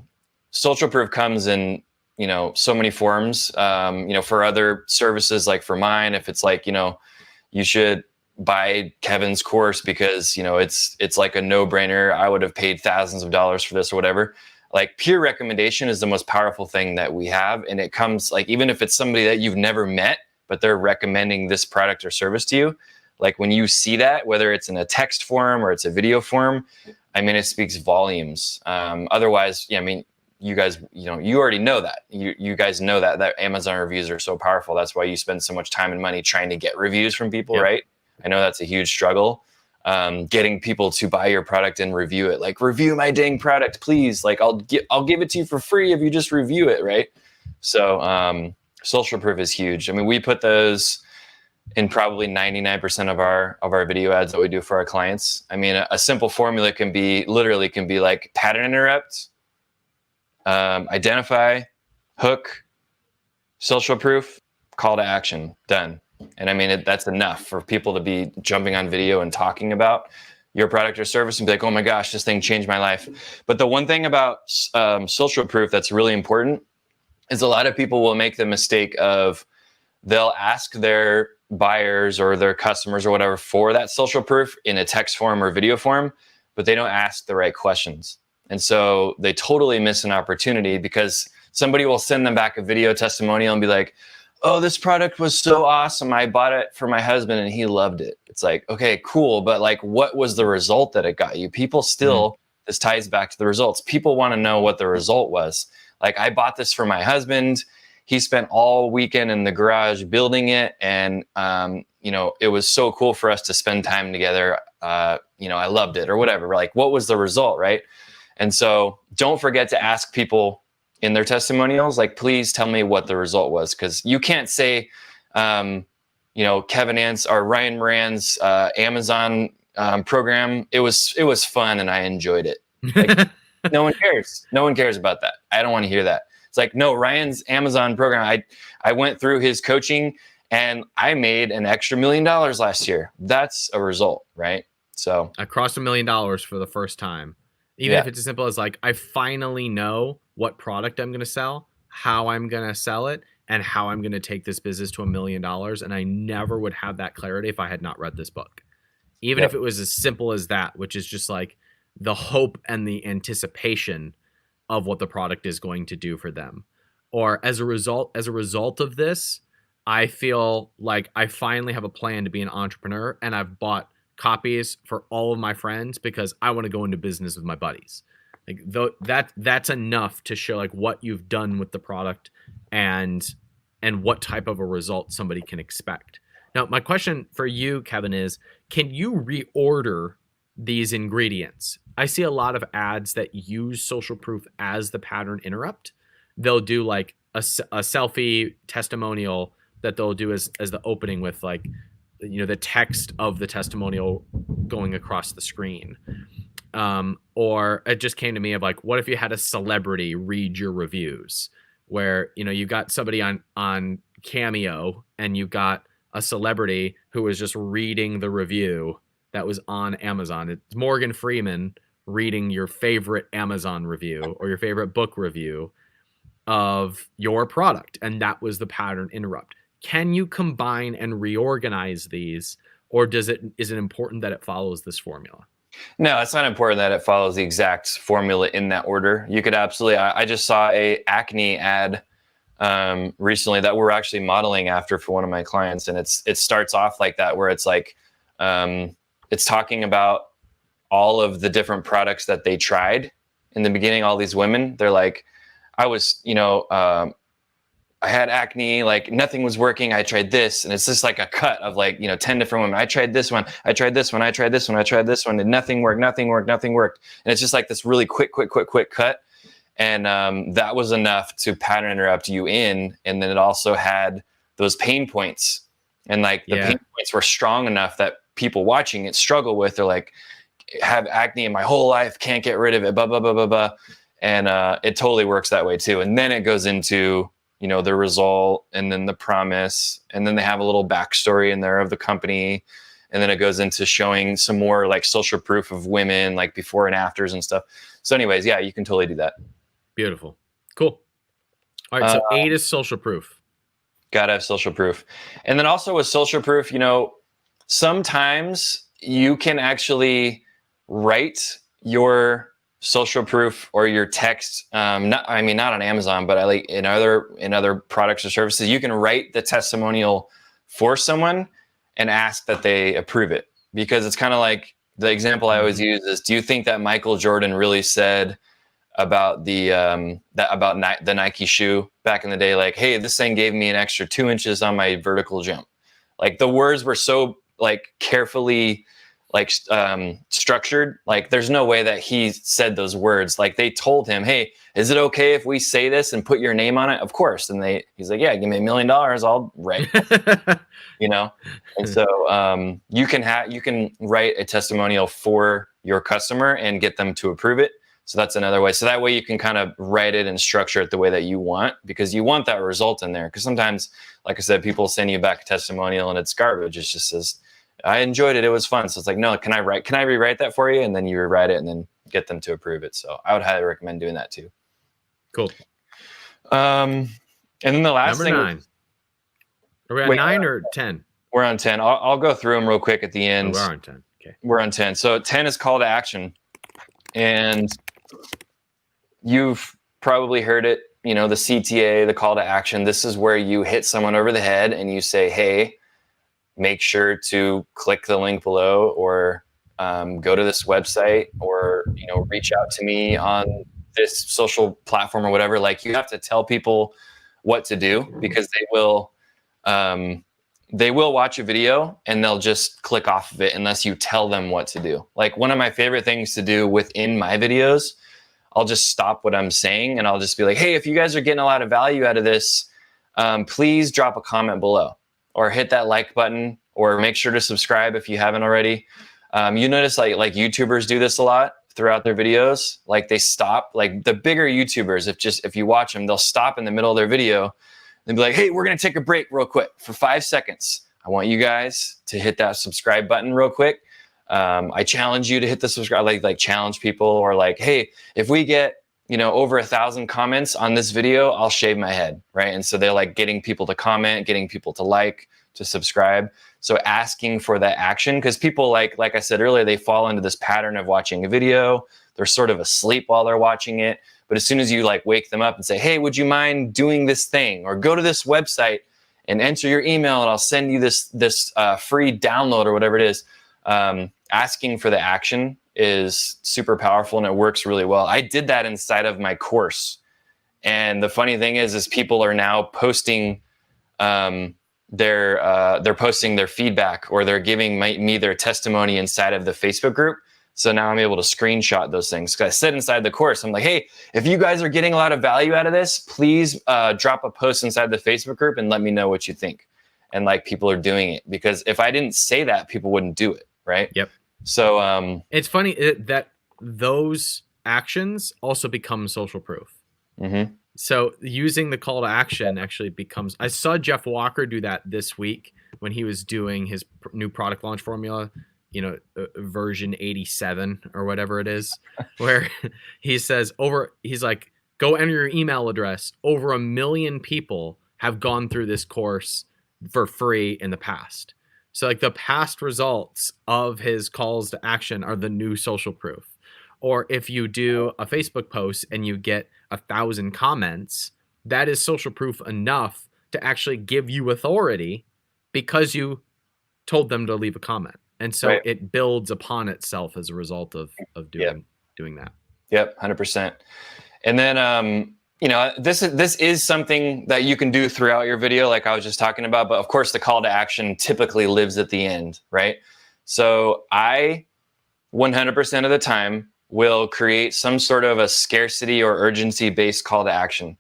social proof comes in, so many forms, for other services, like for mine, if it's like, you should buy Kevin's course because, it's like a no-brainer. I would have paid thousands of dollars for this or whatever. Like, peer recommendation is the most powerful thing that we have. And it comes, like, even if it's somebody that you've never met, but they're recommending this product or service to you, like, when you see that, whether it's in a text form or it's a video form, I mean, it speaks volumes. Otherwise, you guys, you already know that. You guys know that Amazon reviews are so powerful. That's why you spend so much time and money trying to get reviews from people,
Yeah.
right? I know that's a huge struggle. Getting people to buy your product and review it, like, review my dang product, please. Like, I'll give it to you for free if you just review it, right? So social proof is huge. I mean, we put those in probably 99% of our video ads that we do for our clients. I mean, a simple formula can be like pattern interrupt, identify, hook, social proof, call to action, done. And I mean, that's enough for people to be jumping on video and talking about your product or service and be like, oh my gosh, this thing changed my life. But the one thing about social proof that's really important is a lot of people will make the mistake of, they'll ask their buyers or their customers or whatever for that social proof in a text form or video form, but they don't ask the right questions. And so they totally miss an opportunity, because somebody will send them back a video testimonial and be like, oh, this product was so awesome. I bought it for my husband and he loved it. It's like, okay, cool. But like, what was the result that it got you? People still, this ties back to the results. People want to know what the result was. Like, I bought this for my husband. He spent all weekend in the garage building it. And, it was so cool for us to spend time together. I loved it, or whatever. Like, what was the result, right? And so don't forget to ask people in their testimonials, like, please tell me what the result was. Because you can't say, Kevin Ants or Ryan Moran's Amazon program, it was fun and I enjoyed it. Like, no one cares. No one cares about that. I don't want to hear that. It's like, no, Ryan's Amazon program, I went through his coaching and I made an extra $1 million last year. That's a result, right? So
I crossed $1 million for the first time. Even if it's as simple as like, I finally know what product I'm going to sell, how I'm going to sell it, and how I'm going to take this business to $1 million. And I never would have that clarity if I had not read this book. Even if it was as simple as that, which is just like the hope and the anticipation of what the product is going to do for them. Or as a result of this, I feel like I finally have a plan to be an entrepreneur, and I've bought copies for all of my friends because I want to go into business with my buddies. Like, that's enough to show like what you've done with the product and what type of a result somebody can expect. Now, my question for you, Kevin, is, can you reorder these ingredients? I see a lot of ads that use social proof as the pattern interrupt. They'll do like a selfie testimonial that they'll do as the opening with like, the text of the testimonial going across the screen. Or it just came to me of like, what if you had a celebrity read your reviews, where, you got somebody on Cameo and you got a celebrity who was just reading the review that was on Amazon. It's Morgan Freeman reading your favorite Amazon review or your favorite book review of your product. And that was the pattern interrupt. Can you combine and reorganize these, or is it important that it follows this formula?
No, it's not important that it follows the exact formula in that order. You could absolutely, I just saw a acne ad recently that we're actually modeling after for one of my clients. And it starts off like that, where it's like, it's talking about all of the different products that they tried in the beginning. All these women, they're like, I had acne, like nothing was working. I tried this. And it's just like a cut of like, 10 different women. I tried this one. I tried this one. I tried this one. I tried this one. And nothing worked. Nothing worked. Nothing worked. And it's just like this really quick cut. And that was enough to pattern interrupt you in. And then it also had those pain points. And like the pain points were strong enough that people watching it struggle with. They're like, have acne in my whole life, can't get rid of it, blah, blah, blah, blah, blah. And it totally works that way too. And then it goes into, the result, and then the promise, and then they have a little backstory in there of the company. And then it goes into showing some more like social proof of women, like before and afters and stuff. So anyways, yeah, you can totally do that.
Beautiful. Cool. All right. So 8 is social proof.
Gotta have social proof. And then also with social proof, sometimes you can actually write your social proof or your text, not on Amazon, but I like in other products or services, you can write the testimonial for someone and ask that they approve it. Because it's kind of like the example I always use is, do you think that Michael Jordan really said, about the the Nike shoe back in the day. Like, hey, this thing gave me an extra 2 inches on my vertical jump. Like the words were so like carefully like structured. Like there's no way that he said those words. Like they told him, hey, is it okay if we say this and put your name on it? Of course. And he's like, yeah, give me $1 million, I'll write. You know. And so you can write a testimonial for your customer and get them to approve it. So that's another way. So that way you can kind of write it and structure it the way that you want, because you want that result in there. Because sometimes, like I said, people send you back a testimonial and it's garbage. It just says, I enjoyed it, it was fun. So it's like, no, can I rewrite that for you? And then you rewrite it and then get them to approve it. So I would highly recommend doing that too.
Cool.
And then the last thing.
Number 9. Are we on 9 or 10?
We're on 10. I'll go through them real quick at the end.
Oh, we're on 10. Okay.
We're on 10. So 10 is call to action. And you've probably heard it, you know, the CTA, the call to action. This is where you hit someone over the head and you say, hey, make sure to click the link below, or go to this website, or, you know, reach out to me on this social platform or whatever. Like you have to tell people what to do, because they will watch a video and they'll just click off of it unless you tell them what to do. Like one of my favorite things to do within my videos, I'll just stop what I'm saying and I'll just be like, hey, if you guys are getting a lot of value out of this, please drop a comment below, or hit that like button, or make sure to subscribe if you haven't already. You notice like YouTubers do this a lot throughout their videos. Like they stop, like the bigger YouTubers, if you watch them, they'll stop in the middle of their video and be like, hey, we're going to take a break real quick for 5 seconds. I want you guys to hit that subscribe button real quick. I challenge you to hit the subscribe, like challenge people, or like, hey, if we get, you know, over 1,000 comments on this video, I'll shave my head, right? And so they're like getting people to comment, getting people to like, to subscribe. So asking for that action, because people like I said earlier, they fall into this pattern of watching a video. They're sort of asleep while they're watching it. But as soon as you like wake them up and say, hey, would you mind doing this thing, or go to this website and enter your email and I'll send you this free download or whatever it is. Asking for the action is super powerful and it works really well. I did that inside of my course. And the funny thing is people are now posting they're posting their feedback, or they're giving me their testimony inside of the Facebook group. So now I'm able to screenshot those things. Because I said inside the course, I'm like, hey, if you guys are getting a lot of value out of this, please drop a post inside the Facebook group and let me know what you think. And like people are doing it, because if I didn't say that, people wouldn't do it, right?
Yep.
So
it's funny that those actions also become social proof.
Mm-hmm.
So using the call to action actually becomes. I saw Jeff Walker do that this week when he was doing his new product launch formula, you know, version 87 or whatever it is, where he says he's like, go enter your email address. Over 1 million people have gone through this course for free in the past. So like the past results of his calls to action are the new social proof. Or if you do a Facebook post and you get 1,000 comments, that is social proof enough to actually give you authority because you told them to leave a comment. And so
right.
It builds upon itself as a result of doing that.
Yep, 100%. And then you know, this is something that you can do throughout your video, like I was just talking about. But of course, the call to action typically lives at the end, right? So I 100% of the time will create some sort of a scarcity or urgency based call to action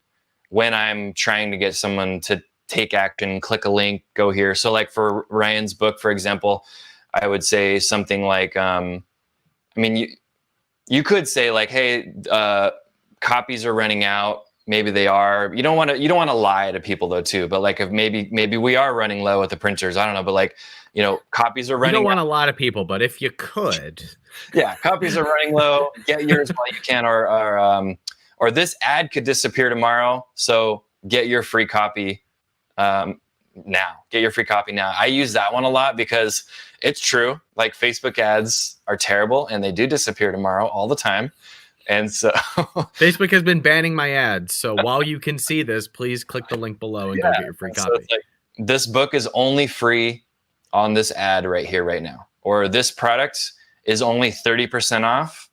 when I'm trying to get someone to take action, click a link, go here. So like for Ryan's book, for example, I would say something like, I mean, you could say like, hey, copies are running out. Maybe they are. You don't want to lie to people though too. But like if maybe we are running low at the printers. I don't know. But like, you know, copies are running.
You don't want a lot of people, but if you could,
yeah, copies are running low. Get yours while you can, or this ad could disappear tomorrow. So get your free copy now. Get your free copy now. I use that one a lot because it's true. Like Facebook ads are terrible and they do disappear tomorrow all the time. And so
Facebook has been banning my ads. So while you can see this, please click the link below and go get your free copy. So it's like,
this book is only free on this ad right here, right now. Or this product is only 30% off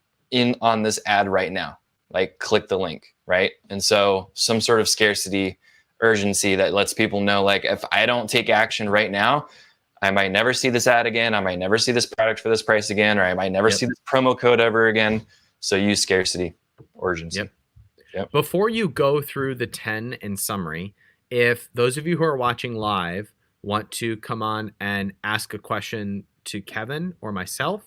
on this ad right now. like click the link, right? And so some sort of scarcity urgency that lets people know, like, if I don't take action right now, I might never see this ad again. I might never see this product for this price again, or I might never see this promo code ever again. So use scarcity urgency.
Yep. Before you go through the 10 in summary, if those of you who are watching live want to come on and ask a question to Kevin or myself,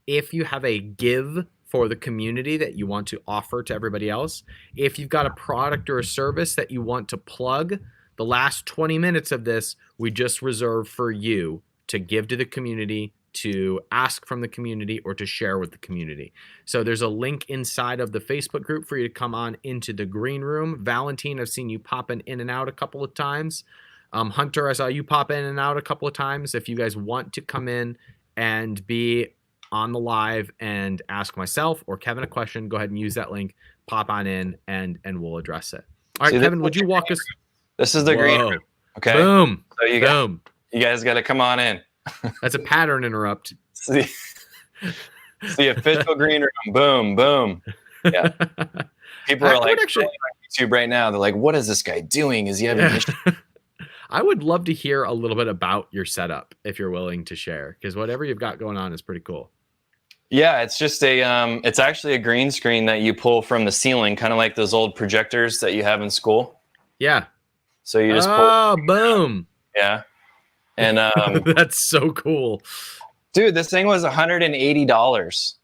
if you have a give for the community that you want to offer to everybody else, if you've got a product or a service that you want to plug, the last 20 minutes of this, we just reserve for you to give to the community, to ask from the community, or to share with the community. So there's a link inside of the Facebook group for you to come on into the green room. Valentine, I've seen you popping in and out a couple of times. Hunter, I saw you pop in and out a couple of times. If you guys want to come in and be on the live and ask myself or Kevin a question, go ahead and use that link, pop on in, and we'll address it. All right, Kevin, would you walk us?
This is the green room. Okay.
Boom.
So you guys got to come on in.
That's a pattern interrupt.
The official green room. Boom, boom. Yeah. People are like actually on YouTube right now. They're like, "What is this guy doing? Is he having an issue?"
I would love to hear a little bit about your setup if you're willing to share, because whatever you've got going on is pretty cool.
Yeah, it's just it's actually a green screen that you pull from the ceiling, kind of like those old projectors that you have in school.
Yeah.
So you just pull.
Boom.
Yeah. And
that's so cool.
Dude, this thing was $180.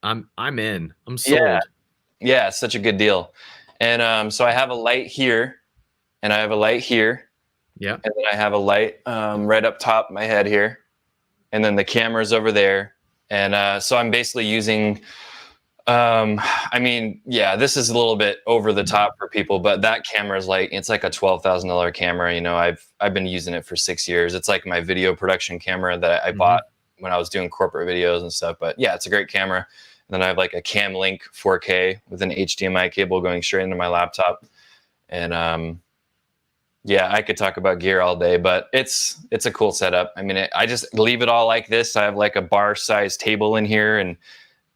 I'm in. I'm sold.
Yeah, it's such a good deal. And so I have a light here, and I have a light here.
Yeah.
And then I have a light right up top of my head here. And then the camera's over there. And so I'm basically using I mean, yeah, this is a little bit over the top for people, but that camera is it's like a $12,000 camera. You know, I've been using it for 6 years. It's like my video production camera that I bought when I was doing corporate videos and stuff. But yeah, it's a great camera. And then I have like a Cam Link 4K with an HDMI cable going straight into my laptop. And yeah, I could talk about gear all day, but it's a cool setup. I mean, I just leave it all like this. I have like a bar-sized table in here, and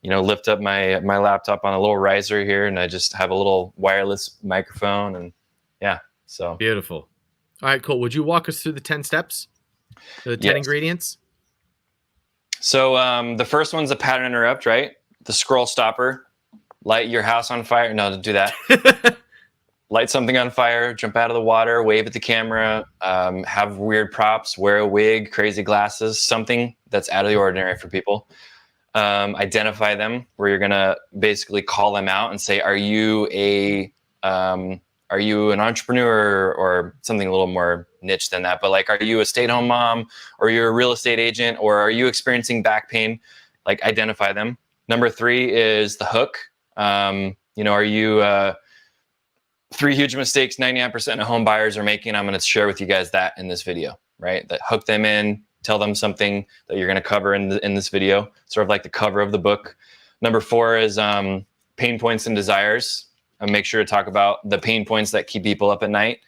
lift up my laptop on a little riser here, and I just have a little wireless microphone, and yeah, so.
Beautiful. All right, cool. Would you walk us through the 10 steps, the 10 ingredients?
So the first one's a pattern interrupt, right? The scroll stopper, light your house on fire. No, don't do that. Light something on fire, jump out of the water, wave at the camera, have weird props, wear a wig, crazy glasses, something that's out of the ordinary for people. Identify them, where you're gonna basically call them out and say, are you an entrepreneur, or something a little more niche than that, but like, are you a stay-at-home mom, or you're a real estate agent, or are you experiencing back pain? Like, identify them. Number 3 is the hook. Are you 3 huge mistakes 99% of home buyers are making? I'm going to share with you guys that in this video, right? That hook them in. Tell them something that you're going to cover in this video, sort of like the cover of the book. Number 4 is pain points and desires. And make sure to talk about the pain points that keep people up at night,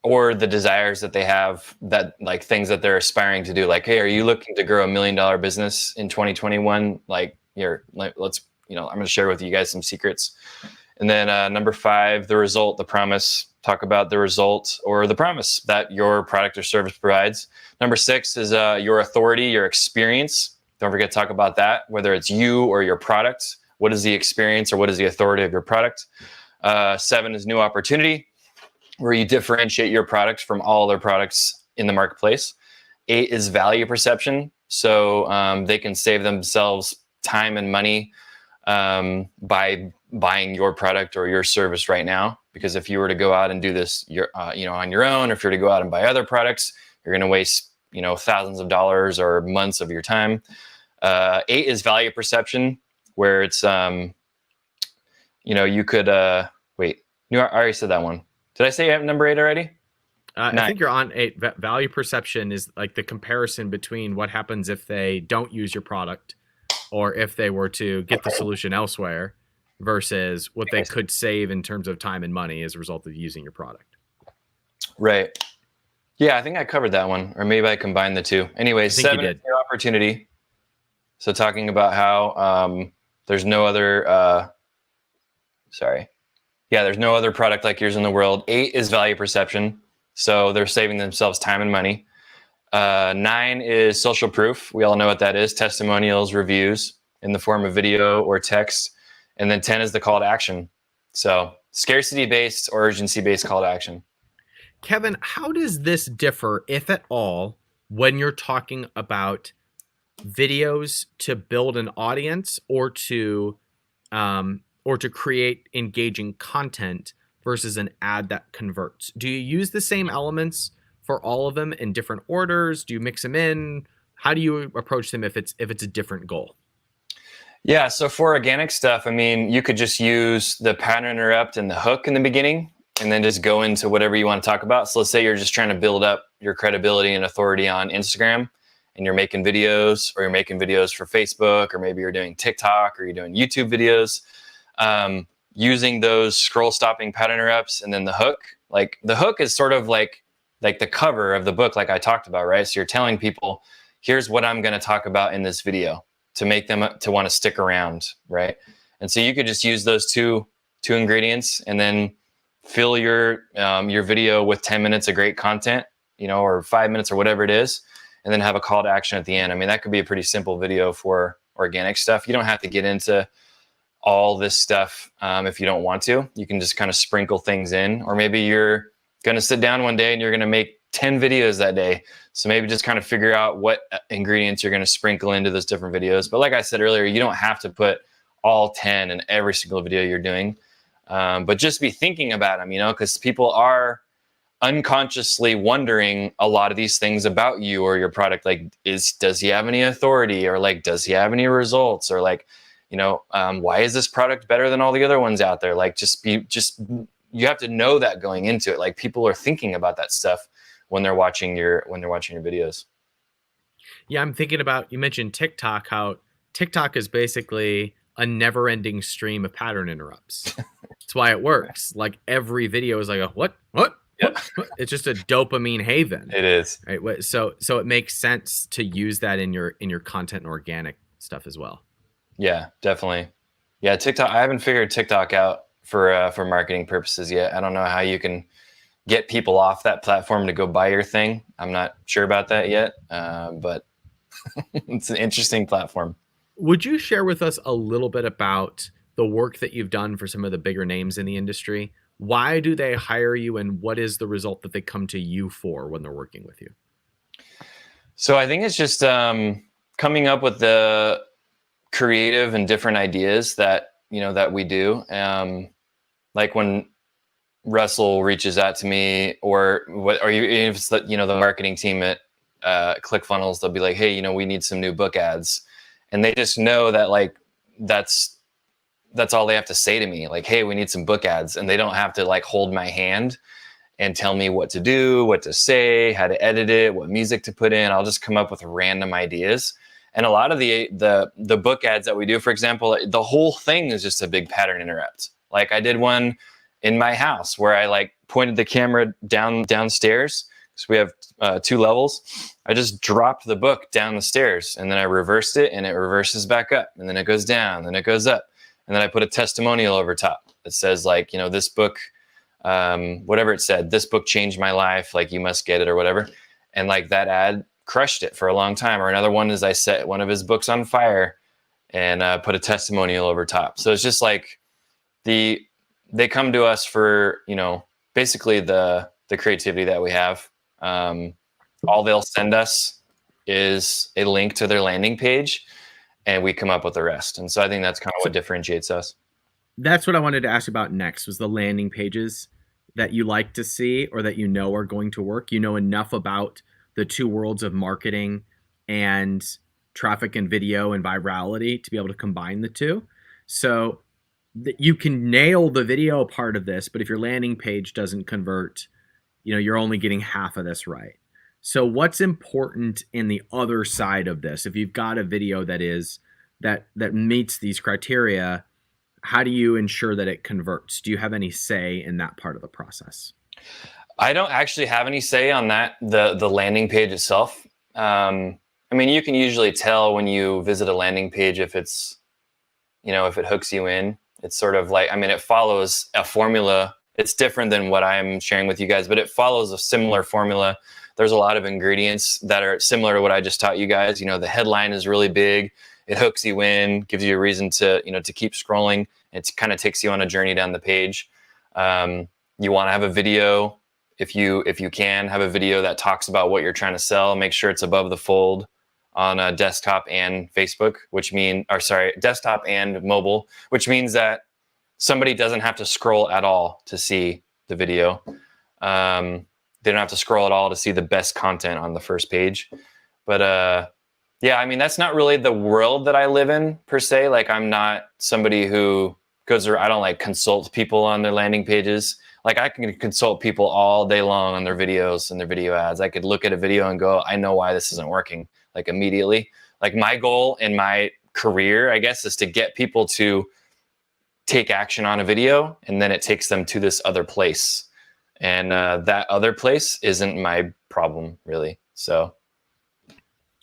or the desires that they have, that like things that they're aspiring to do. Like, hey, are you looking to grow $1 million business in 2021? I'm going to share with you guys some secrets. And then number 5, the result, the promise. Talk about the result or the promise that your product or service provides. Number 6 is your authority, your experience. Don't forget to talk about that, whether it's you or your product. What is the experience or what is the authority of your product? 7 is new opportunity, where you differentiate your product from all other products in the marketplace. 8 is value perception. So they can save themselves time and money by buying your product or your service right now. Because if you were to go out and do this, on your own, or if you're to go out and buy other products, you're going to waste, thousands of dollars or months of your time. 8 is value perception, where it's, you could, wait, I already said that one. Did I say number 8 already?
I think you're on 8. Value perception is like the comparison between what happens if they don't use your product, or if they were to get the solution elsewhere, versus what they could save in terms of time and money as a result of using your product. Right.
Yeah, I think I covered that one, or maybe I combined the two. Anyways, 7 is new opportunity. So talking about how There's no other, there's no other product like yours in the world. 8 is value perception. So they're saving themselves time and money. 9 is social proof. We all know what that is. Testimonials, reviews in the form of video or text. And then 10 is the call to action. So scarcity-based or urgency-based call to action.
Kevin, how does this differ, if at all, when you're talking about videos to build an audience or to create engaging content versus an ad that converts? Do you use the same elements for all of them in different orders? Do you mix them in? How do you approach them if it's a different goal?
Yeah, so for organic stuff, I mean, you could just use the pattern interrupt and the hook in the beginning, and then just go into whatever you want to talk about. So let's say you're just trying to build up your credibility and authority on Instagram, and you're making videos, or you're making videos for Facebook, or maybe you're doing TikTok, or you're doing YouTube videos, using those scroll stopping pattern interrupts, and then the hook. Like the hook is sort of like the cover of the book, like I talked about, right? So you're telling people, here's what I'm going to talk about in this video to make them to want to stick around, right? And so you could just use those two ingredients, and then fill your video with 10 minutes of great content, or 5 minutes or whatever it is, and then have a call to action at the end. I mean, that could be a pretty simple video for organic stuff. You don't have to get into all this stuff if you don't want to. You can just kind of sprinkle things in, or maybe you're going to sit down one day and you're going to make 10 videos that day. So maybe just kind of figure out what ingredients you're going to sprinkle into those different videos. But like I said earlier, you don't have to put all 10 in every single video you're doing. But just be thinking about them, because people are unconsciously wondering a lot of these things about you or your product. Like, does he have any authority, or like, does he have any results, or like, why is this product better than all the other ones out there? Like, you have to know that going into it. Like, people are thinking about that stuff when they're watching your videos.
Yeah, I'm thinking about, you mentioned TikTok, how TikTok is basically a never-ending stream of pattern interrupts. That's why it works. Like, every video is like a what?
Yeah.
It's just a dopamine haven.
It is.
Right. So it makes sense to use that in your content and organic stuff as well.
Yeah, definitely. Yeah, TikTok. I haven't figured TikTok out for marketing purposes yet. I don't know how you can get people off that platform to go buy your thing. I'm not sure about that yet, but it's an interesting platform.
Would you share with us a little bit about the work that you've done for some of the bigger names in the industry? Why do they hire you, and what is the result that they come to you for when they're working with you?
So I think it's just coming up with the creative and different ideas that we do. Like when Russell reaches out to me, or if it's the marketing team at ClickFunnels, they'll be like, hey, we need some new book ads, and they just know that like that's all they have to say to me, like, hey, we need some book ads, and they don't have to like hold my hand and tell me what to do, what to say, how to edit it, what music to put in. I'll just come up with random ideas. And a lot of the book ads that we do, for example, the whole thing is just a big pattern interrupt. Like I did one in my house where I like pointed the camera downstairs, because we have 2 levels. I just dropped the book down the stairs, and then I reversed it, and it reverses back up, and then it goes down, then it goes up. And then I put a testimonial over top that says like, this book, whatever it said, this book changed my life, like you must get it, or whatever. And like that ad crushed it for a long time. Or another one is I set one of his books on fire and put a testimonial over top. So it's just like they come to us for, basically the creativity that we have. All they'll send us is a link to their landing page, and we come up with the rest. And so I think that's kind of what differentiates us.
That's what I wanted to ask about next, was the landing pages that you like to see, or that are going to work. You know enough about the 2 worlds of marketing and traffic and video and virality to be able to combine the 2. So you can nail the video part of this, but if your landing page doesn't convert, you're only getting half of this right. So what's important in the other side of this? If you've got a video that meets these criteria, how do you ensure that it converts? Do you have any say in that part of the process?
I don't actually have any say on that, the landing page itself. I mean, you can usually tell when you visit a landing page if it's, if it hooks you in, it's sort of like, I mean, it follows a formula. It's different than what I'm sharing with you guys, but it follows a similar formula. There's a lot of ingredients that are similar to what I just taught you guys. The headline is really big. It hooks you in, gives you a reason to, to keep scrolling. It kind of takes you on a journey down the page. You want to have a video. If you can have a video that talks about what you're trying to sell, make sure it's above the fold on a desktop and Facebook, desktop and mobile, which means that somebody doesn't have to scroll at all to see the video. They don't have to scroll at all to see the best content on the first page. But yeah, I mean, that's not really the world that I live in per se. Like, I'm not somebody who goes around, I don't like consult people on their landing pages. Like, I can consult people all day long on their videos and their video ads. I could look at a video and go, I know why this isn't working, like immediately. Like, my goal in my career, I guess, is to get people to take action on a video, and then it takes them to this other place. And that other place isn't my problem, really. So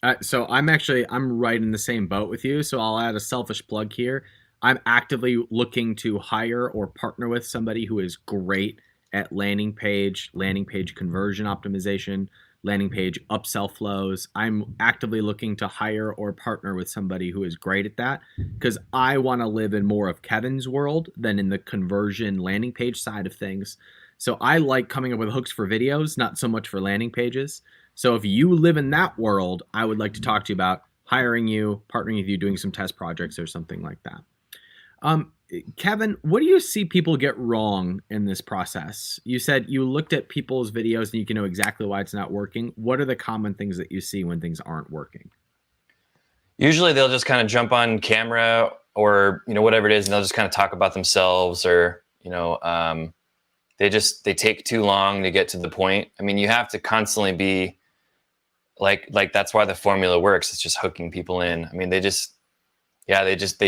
I'm right in the same boat with you. So I'll add a selfish plug here. I'm actively looking to hire or partner with somebody who is great at landing page conversion optimization, landing page upsell flows. I'm actively looking to hire or partner with somebody who is great at that, because I want to live in more of Kevin's world than in the conversion landing page side of things. So I like coming up with hooks for videos, not so much for landing pages. So if you live in that world, I would like to talk to you about hiring you, partnering with you, doing some test projects or something like that. Kevin, what do you see people get wrong in this process? You said you looked at people's videos and you can know exactly why it's not working. What are the common things that you see when things aren't working?
Usually they'll just kind of jump on camera or, whatever it is, and they'll just kind of talk about themselves, or, they take too long to get to the point. I mean, you have to constantly be like that's why the formula works. It's just hooking people in. I mean, they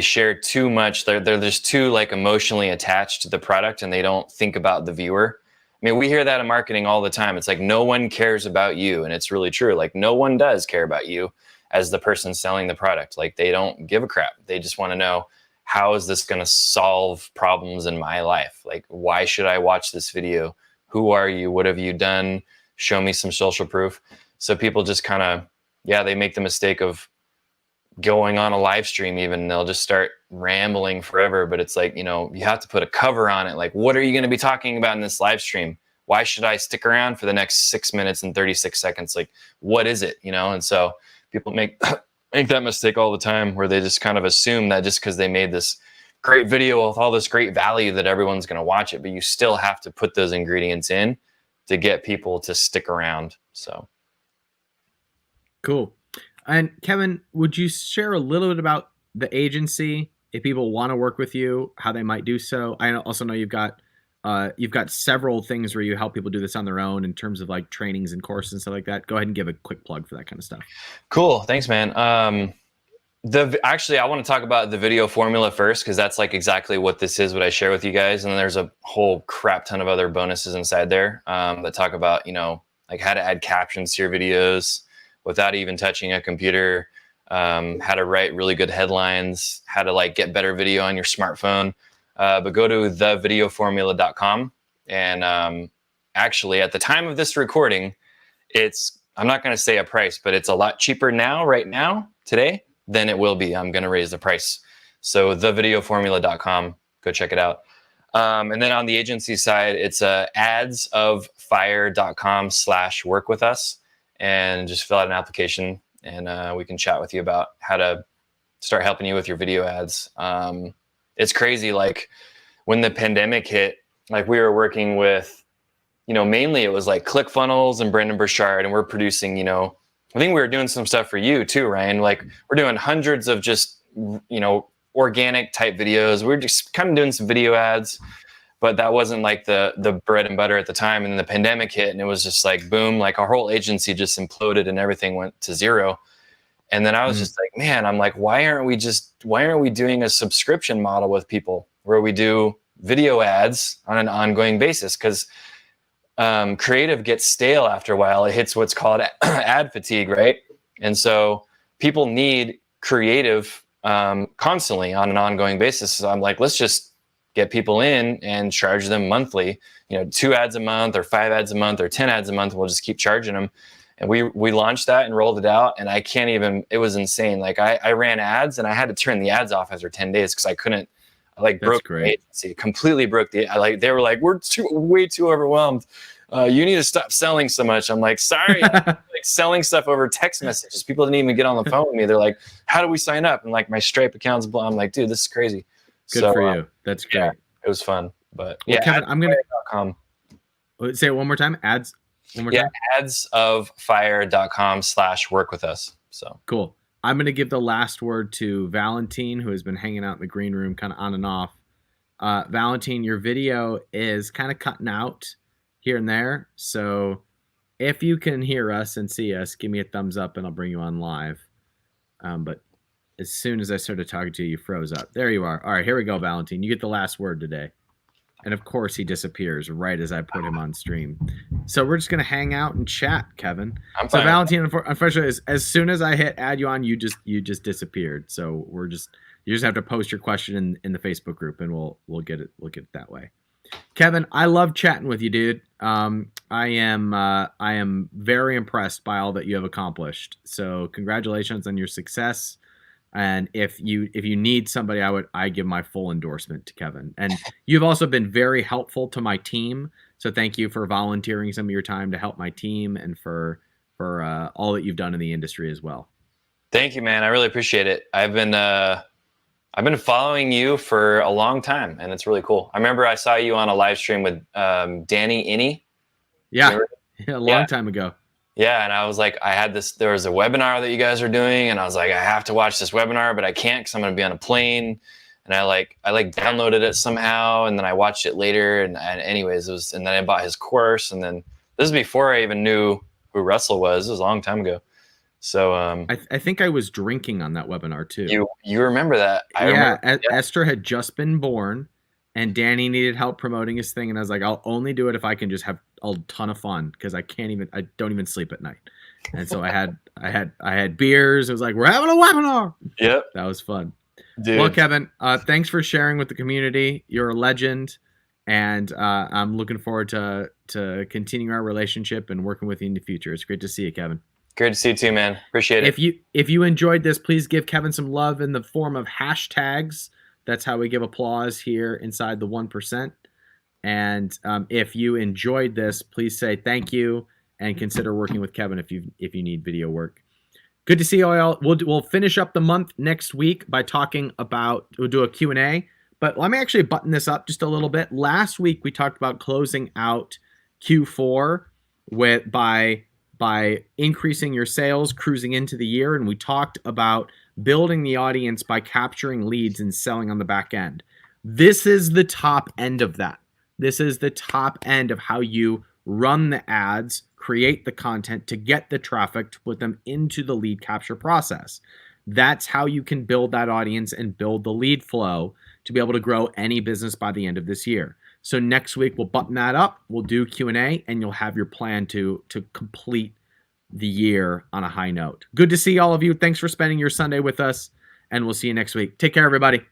share too much. They're just too like emotionally attached to the product, and they don't think about the viewer. I mean, we hear that in marketing all the time. It's like, no one cares about you. And it's really true. Like, no one does care about you as the person selling the product. Like, they don't give a crap. They just want to know, how is this going to solve problems in my life? Like, why should I watch this video? Who are you? What have you done? Show me some social proof. So people just kind of, they make the mistake of going on a live stream even, and they'll just start rambling forever. But it's like, you have to put a cover on it. Like, what are you going to be talking about in this live stream? Why should I stick around for the next 6 minutes and 36 seconds? Like, what is it? And so people make that mistake all the time, where they just kind of assume that just because they made this great video with all this great value that everyone's going to watch it. But you still have to put those ingredients in to get people to stick around. So
cool. And Kevin, would you share a little bit about the agency, if people want to work with you, how they might do so? I also know you've got several things where you help people do this on their own in terms of like trainings and courses and stuff like that. Go ahead and give a quick plug for that kind of stuff.
Cool. Thanks, man. Actually, I want to talk about the video formula first, because that's like exactly what this is, what I share with you guys. And then there's a whole crap ton of other bonuses inside there that talk about, like how to add captions to your videos without even touching a computer, how to write really good headlines, how to like get better video on your smartphone. But go to thevideoformula.com. And actually, at the time of this recording, I'm not going to say a price, but it's a lot cheaper right now, today, than it will be. I'm going to raise the price. So thevideoformula.com, go check it out. And then on the agency side, it's adsofire.com/work-with-us, and just fill out an application, and we can chat with you about how to start helping you with your video ads. It's crazy. Like, when the pandemic hit, like, we were working with, mainly it was like ClickFunnels and Brendan Burchard, and we're producing, I think we were doing some stuff for you too, Ryan. Like, we're doing hundreds of just, organic type videos. We're just kind of doing some video ads, but that wasn't like the bread and butter at the time. And then the pandemic hit, and it was just like, boom, like our whole agency just imploded and everything went to zero. And then I was just like, man, I'm like, why aren't we doing a subscription model with people where we do video ads on an ongoing basis? Because creative gets stale after a while. It hits what's called ad fatigue, right? And so people need creative constantly on an ongoing basis. So I'm like, let's just get people in and charge them monthly, 2 ads a month or 5 ads a month or 10 ads a month. We'll just keep charging them. And we launched that and rolled it out. And I can't even, it was insane. Like I ran ads and I had to turn the ads off after 10 days because I couldn't, broke the agency, completely broke they were like, we're way too overwhelmed. You need to stop selling so much. I'm like, sorry, like selling stuff over text messages. People didn't even get on the phone with me. They're like, how do we sign up? And like my Stripe account's blown. I'm like, dude, this is crazy.
Good for you. That's great.
Yeah, it was fun. But
well, Kevin, I'm going
to
say it one more time. Ads. One more time.
Adsoffire.com/work with us. So
cool. I'm going to give the last word to Valentine, who has been hanging out in the green room kind of on and off. Valentine, your video is kind of cutting out here and there. So if you can hear us and see us, give me a thumbs up and I'll bring you on live. But as soon as I started talking to you, you froze up. There you are. All right, here we go, Valentine. You get the last word today. And of course, he disappears right as I put him on stream. So we're just going to hang out and chat, Kevin. So Valentine, unfortunately, as soon as I hit add you on, you just disappeared. So you just have to post your question in the Facebook group, and we'll get it that way. Kevin, I love chatting with you, dude. I am very impressed by all that you have accomplished. So congratulations on your success. And if you need somebody, I give my full endorsement to Kevin. And you've also been very helpful to my team. So thank you for volunteering some of your time to help my team and for all that you've done in the industry as well.
Thank you, man. I really appreciate it. I've been following you for a long time, and it's really cool. I remember I saw you on a live stream with Danny Inney.
Yeah, a long time ago.
Yeah, and I was like, there was a webinar that you guys are doing, and I was like, I have to watch this webinar, but I can't because I'm going to be on a plane. And I downloaded it somehow, and then I watched it later. And anyways, and then I bought his course, and then this is before I even knew who Russell was. It was a long time ago. So
I think I was drinking on that webinar too.
You remember that? Yeah,
Esther had just been born, and Danny needed help promoting his thing, and I was like, I'll only do it if I can just have a ton of fun because I don't even sleep at night. And so I had beers. It was like, we're having a webinar.
Yep,
that was fun.
Dude.
Well, Kevin, thanks for sharing with the community. You're a legend, and I'm looking forward to continuing our relationship and working with you in the future. It's great to see you, Kevin.
Great to see you too, man. Appreciate it.
If you enjoyed this, please give Kevin some love in the form of hashtags. That's how we give applause here inside the 1%. And if you enjoyed this, please say thank you and consider working with Kevin if you need video work. Good to see you all. We'll finish up the month next week by talking about, we'll do a Q&A. But let me actually button this up just a little bit. Last week we talked about closing out Q4 by increasing your sales, cruising into the year, and we talked about building the audience by capturing leads and selling on the back end. This is the top end of that. This is the top end of how you run the ads, create the content to get the traffic to put them into the lead capture process. That's how you can build that audience and build the lead flow to be able to grow any business by the end of this year. So next week we'll button that up. We'll do Q&A, and you'll have your plan to complete the year on a high note. Good to see all of you. Thanks for spending your Sunday with us, and we'll see you next week. Take care, everybody.